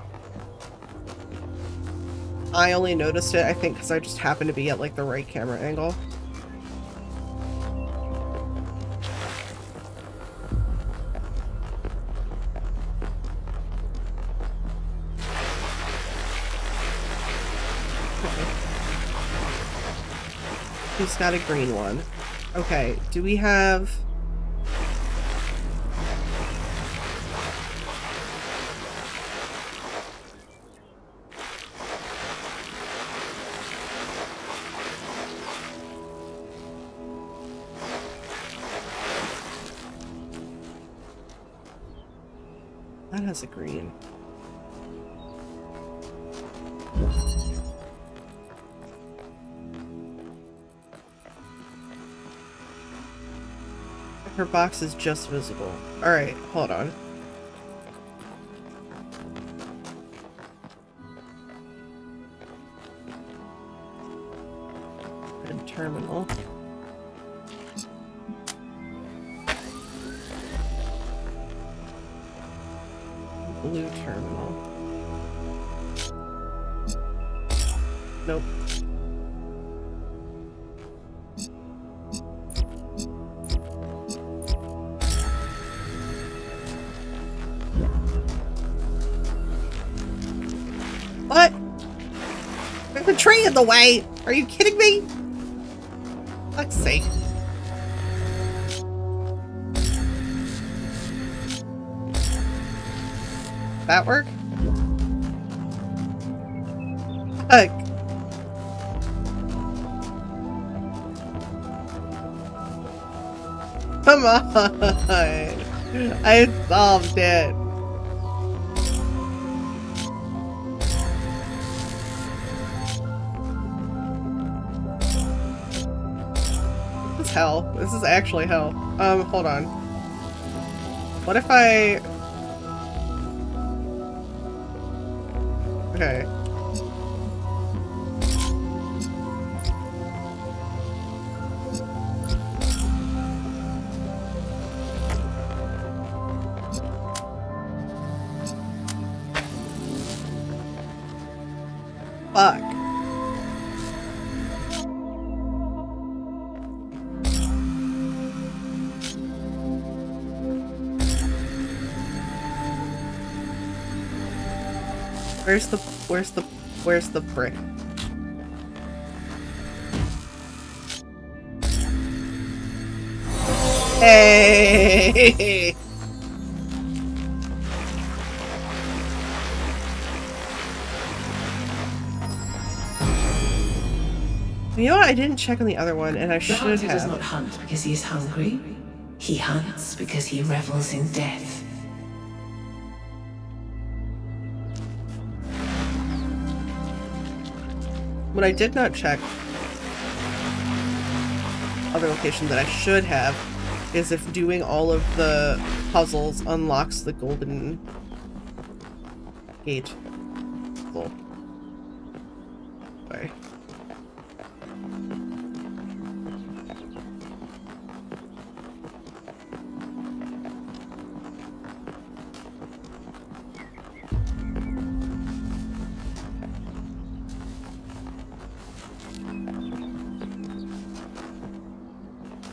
only noticed it, I think, because I just happened to be at, like, the right camera angle. He's got a green one. Okay, do we have... That has a green. Her box is just visible. Alright, hold on. Red terminal. Blue terminal. Nope. What? There's a tree in the way! Are you kidding me? Fuck's sake. That work? Fuck. Come on! I solved it. hell. This is actually hell. Hold on. What if I... Okay. Fuck. Where's the brick? Hey! You know what? I didn't check on the other one, and I should have. The hunter does not hunt because he is hungry. He hunts because he revels in death. What I did not check, other location that I should have, is if doing all of the puzzles unlocks the golden gate. Cool. Sorry.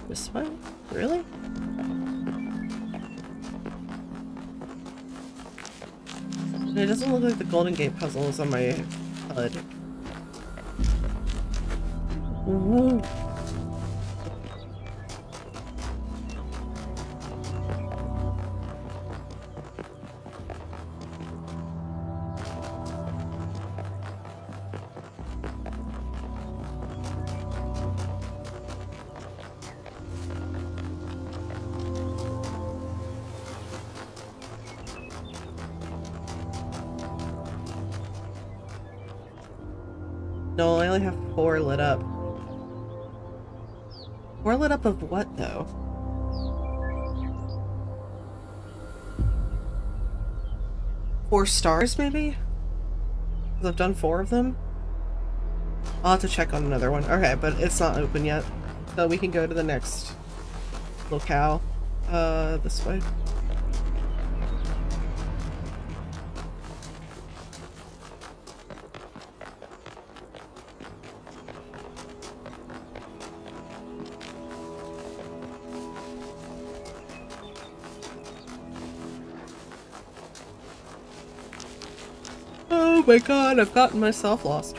This way? Really? It doesn't look like the Golden Gate puzzle is on my HUD. Ooh. No, I only have 4 lit up. 4 lit up of what, though? Four stars, maybe? 'Cause I've done 4 of them? I'll have to check on another one. Okay, but it's not open yet. So we can go to the next locale. This way. Oh my god, I've gotten myself lost.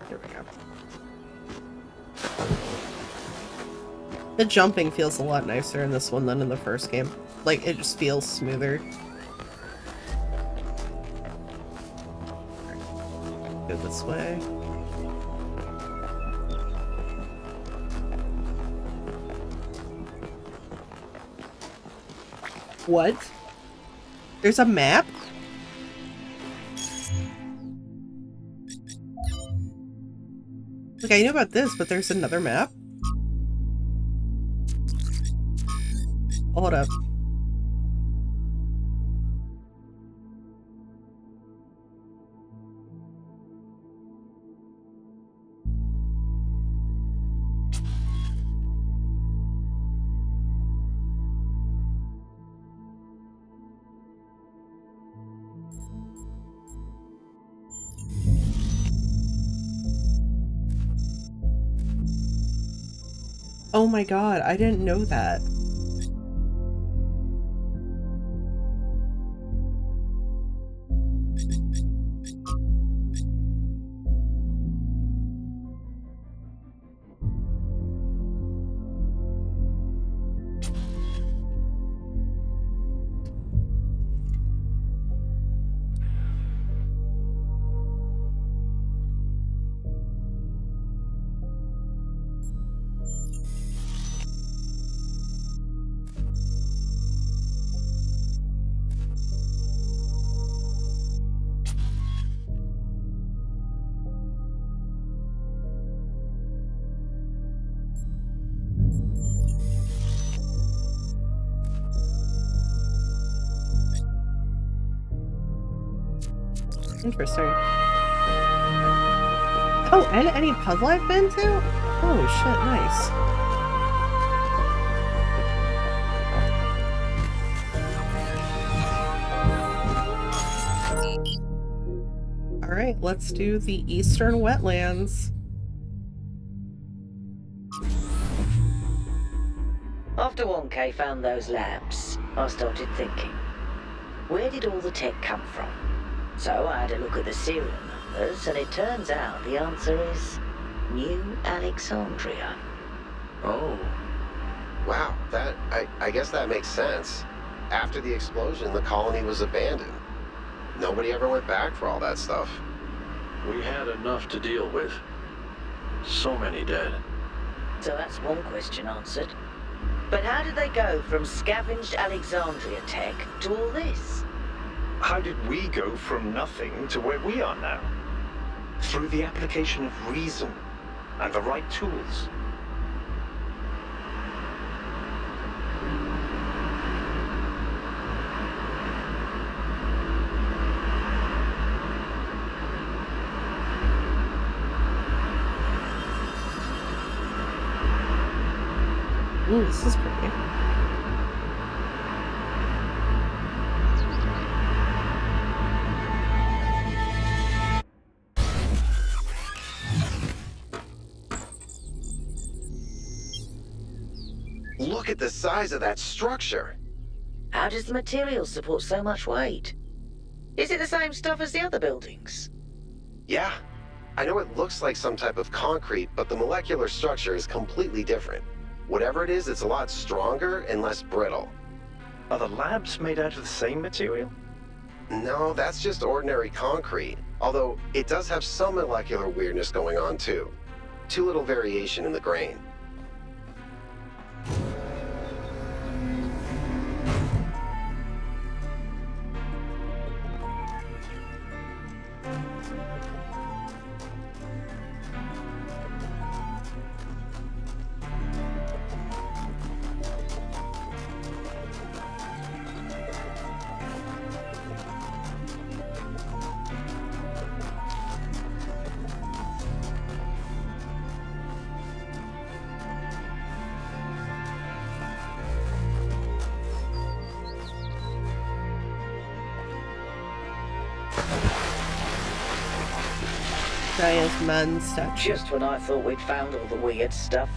Here we go. The jumping feels a lot nicer in this one than in the first game. Like, it just feels smoother. Go this way. What? There's a map? Like, I knew about this, but there's another map? Hold up. Oh my god, I didn't know that. Interesting. Oh, and any puzzle I've been to? Oh shit, nice. Alright, let's do the Eastern Wetlands. After Wonka found those labs, I started thinking, where did all the tech come from? So I had a look at the serial numbers, and it turns out the answer is New Alexandria. Oh. Wow, I guess that makes sense. After the explosion, the colony was abandoned. Nobody ever went back for all that stuff. We had enough to deal with. So many dead. So that's one question answered. But how did they go from scavenged Alexandria tech to all this? How did we go from nothing to where we are now? Through the application of reason and the right tools. Ooh, this is pretty. Look at the size of that structure. How does the material support so much weight? Is it the same stuff as the other buildings? Yeah. I know it looks like some type of concrete, but the molecular structure is completely different. Whatever it is, it's a lot stronger and less brittle. Are the labs made out of the same material? No, that's just ordinary concrete. Although, it does have some molecular weirdness going on too. Too little variation in the grain. Giant man statue. Just when I thought we'd found all the weird stuff.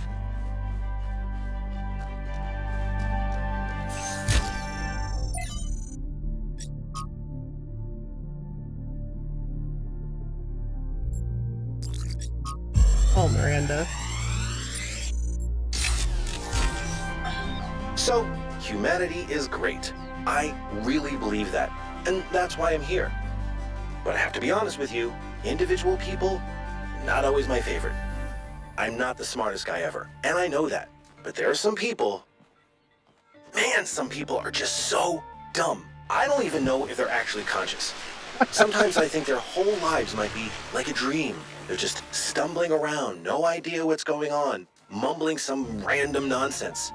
Oh, Miranda. So, humanity is great. I really believe that, and that's why I'm here. But I have to be honest with you, individual people, not always my favorite. I'm not the smartest guy ever, and I know that. But there are some people, man, some people are just so dumb. I don't even know if they're actually conscious. Sometimes I think their whole lives might be like a dream. They're just stumbling around, no idea what's going on, mumbling some random nonsense.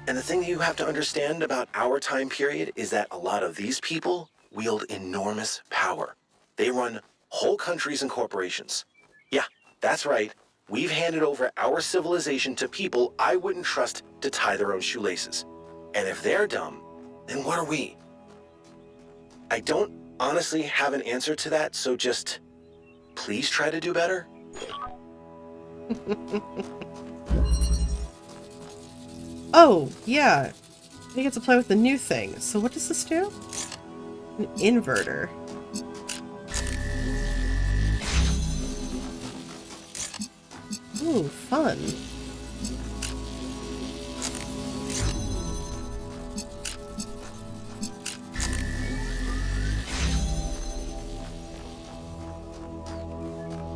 And the thing you have to understand about our time period is that a lot of these people wield enormous power. They run whole countries and corporations. Yeah, that's right. We've handed over our civilization to people I wouldn't trust to tie their own shoelaces. And if they're dumb, then what are we? I don't honestly have an answer to that, so just please try to do better. Oh, yeah. I get to play with the new thing. So what does this do? An inverter. Ooh, fun.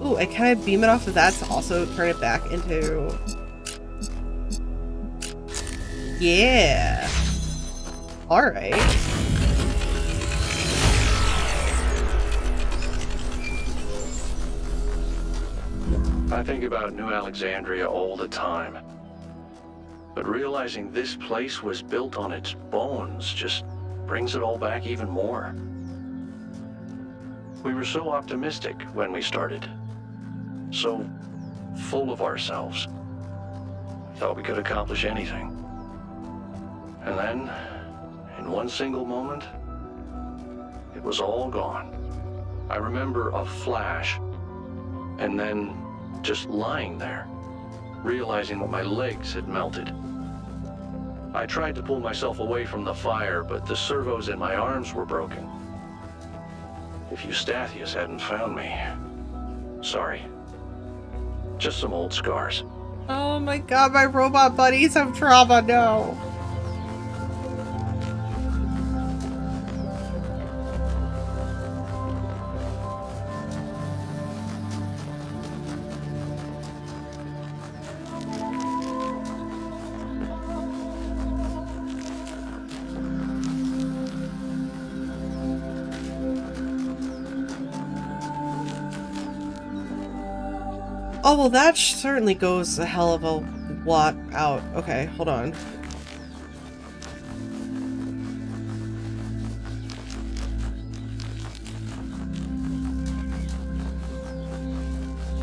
Ooh, and can I beam it off of that to also turn it back into... Yeah. Alright. I think about New Alexandria all the time. But realizing this place was built on its bones just brings it all back even more. We were so optimistic when we started. So full of ourselves. Thought we could accomplish anything. And then, in one single moment, it was all gone. I remember a flash, and then just lying there, realizing that my legs had melted. I tried to pull myself away from the fire, but the servos in my arms were broken. If Eustathius hadn't found me, sorry. Just some old scars. Oh my god, my robot buddies have trauma, no. Oh, well, that certainly goes a hell of a lot out. Okay, hold on.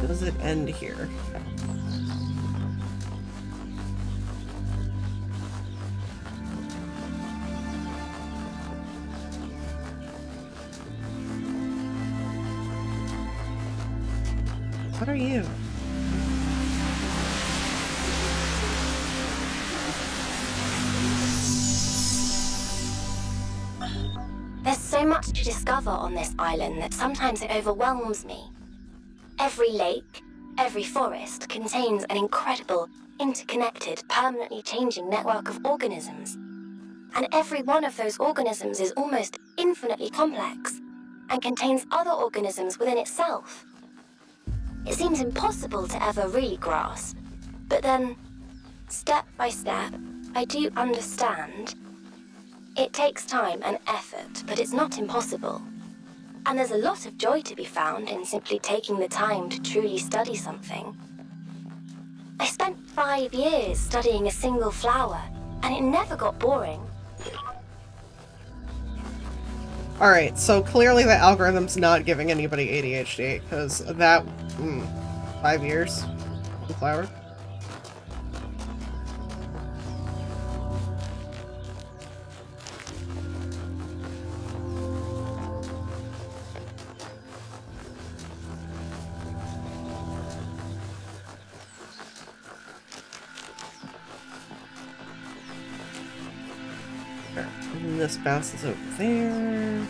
Does it end here? What are you? There's so much to discover on this island that sometimes it overwhelms me. Every lake, every forest contains an incredible, interconnected, permanently changing network of organisms. And every one of those organisms is almost infinitely complex and contains other organisms within itself. It seems impossible to ever really grasp, but then, step by step, I do understand. It takes time and effort, but it's not impossible. And there's a lot of joy to be found in simply taking the time to truly study something. I spent 5 years studying a single flower, and it never got boring. Alright, so clearly the algorithm's not giving anybody ADHD, because that... 5 years? One flower? And this bounces over there.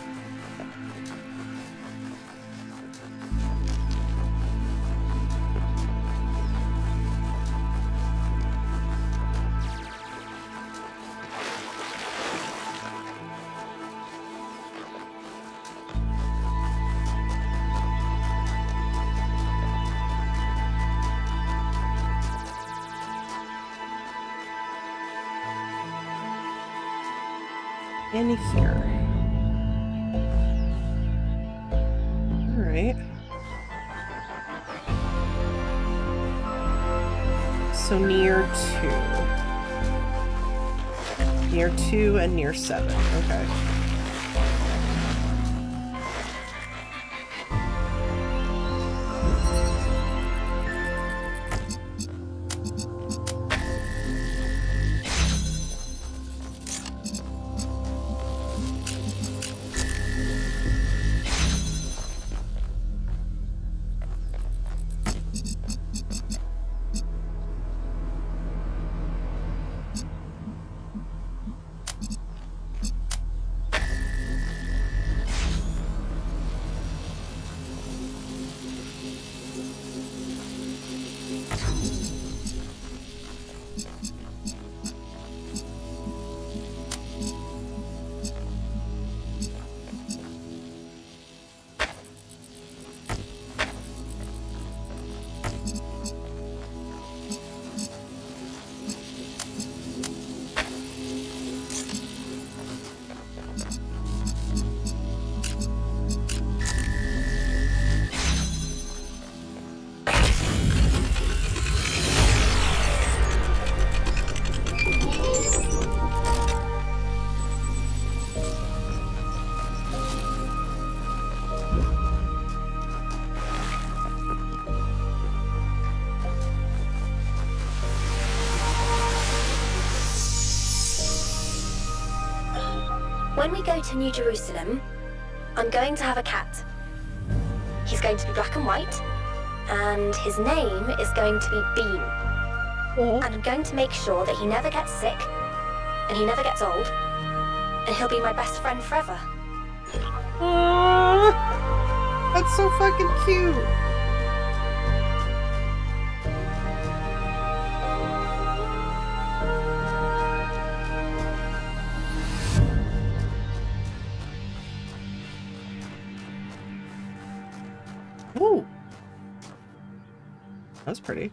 In here. Alright. So near 2. Near 2 and near 7. Okay. we go to New Jerusalem, I'm going to have a cat. He's going to be black and white, and his name is going to be Bean. And I'm going to make sure that he never gets sick, and he never gets old, and he'll be my best friend forever. Aww, that's so fucking cute. Ooh, that's pretty.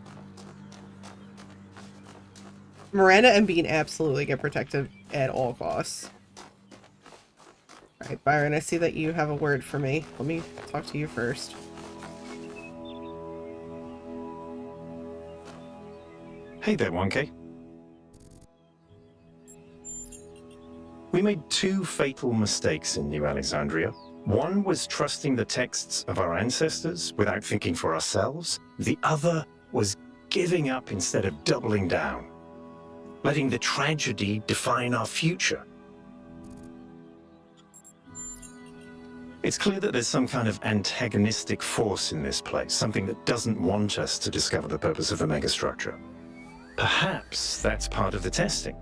Miranda and Bean absolutely get protected at all costs. Alright, Byron, I see that you have a word for me. Let me talk to you first. Hey there, 1K. We made two fatal mistakes in New Alexandria. One was trusting the texts of our ancestors without thinking for ourselves. The other was giving up instead of doubling down, letting the tragedy define our future. It's clear that there's some kind of antagonistic force in this place, something that doesn't want us to discover the purpose of the megastructure. Perhaps that's part of the testing.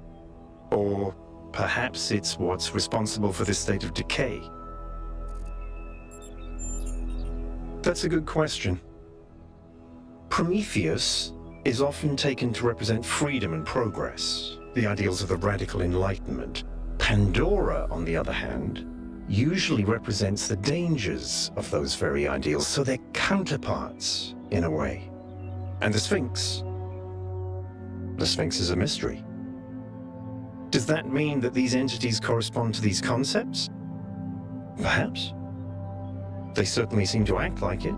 Or perhaps it's what's responsible for this state of decay. That's a good question. Prometheus is often taken to represent freedom and progress, the ideals of the radical Enlightenment. Pandora, on the other hand, usually represents the dangers of those very ideals, so they're counterparts, in a way. And the Sphinx? The Sphinx is a mystery. Does that mean that these entities correspond to these concepts? Perhaps. They certainly seem to act like it.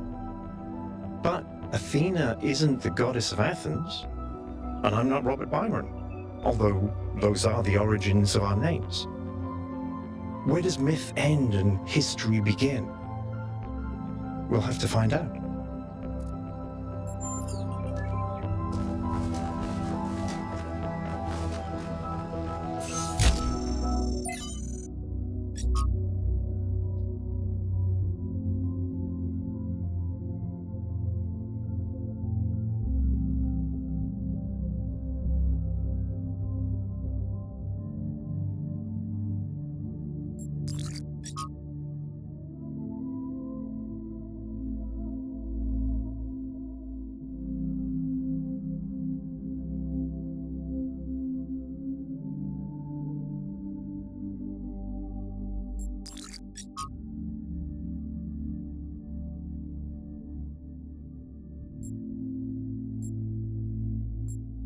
But Athena isn't the goddess of Athens, and I'm not Robert Byron, although those are the origins of our names. Where does myth end and history begin? We'll have to find out.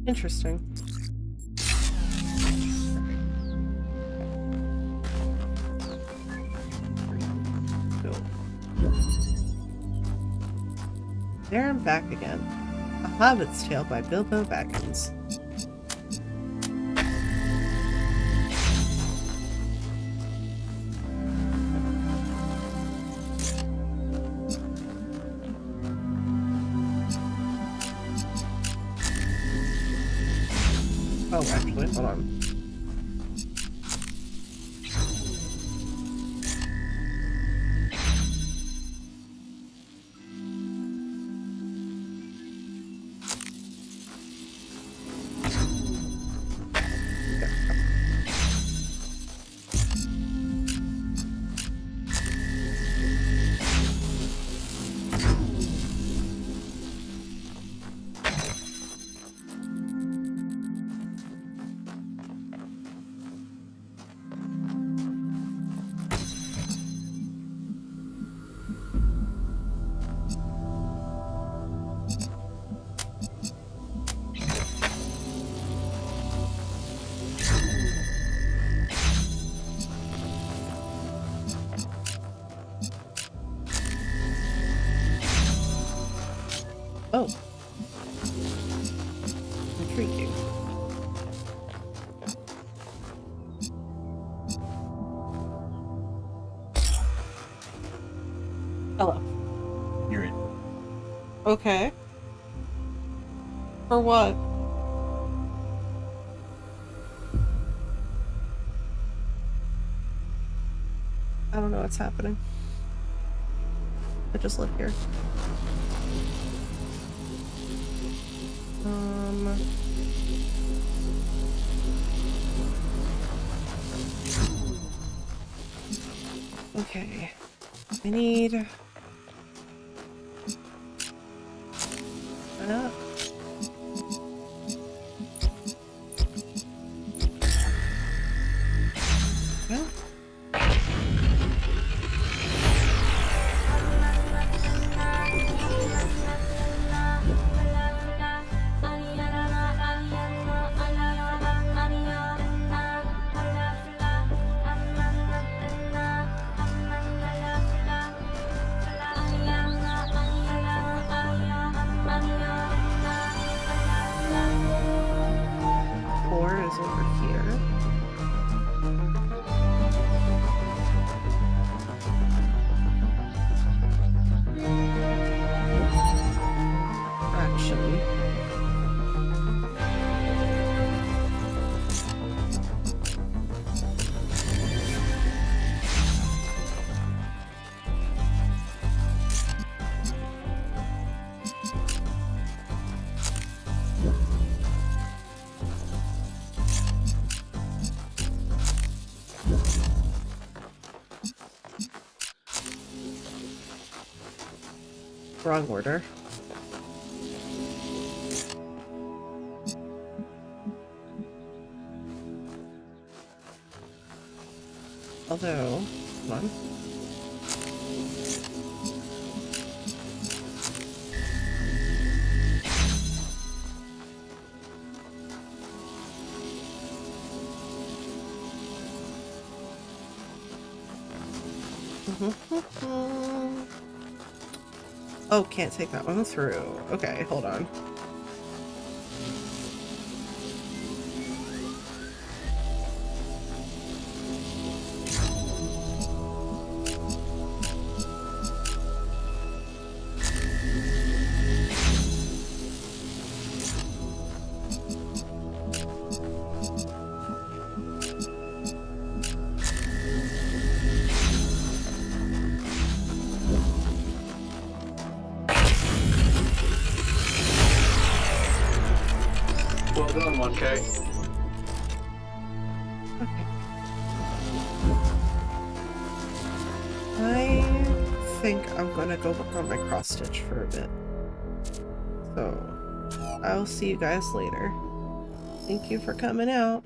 Interesting. There I'm back again. A Hobbit's Tale by Bilbo Baggins. Oh, actually, hold on. Oh. Intriguing. Hello. You're in. Okay. For what? what's happening. I just live here. Okay. I need... Yeah. Is over here. Fraction. Wrong order. Although, come on. Oh, can't take that one through. Okay, hold on. Well done, 1K. Okay. I think I'm gonna go work on my cross stitch for a bit. So, I'll see you guys later. Thank you for coming out.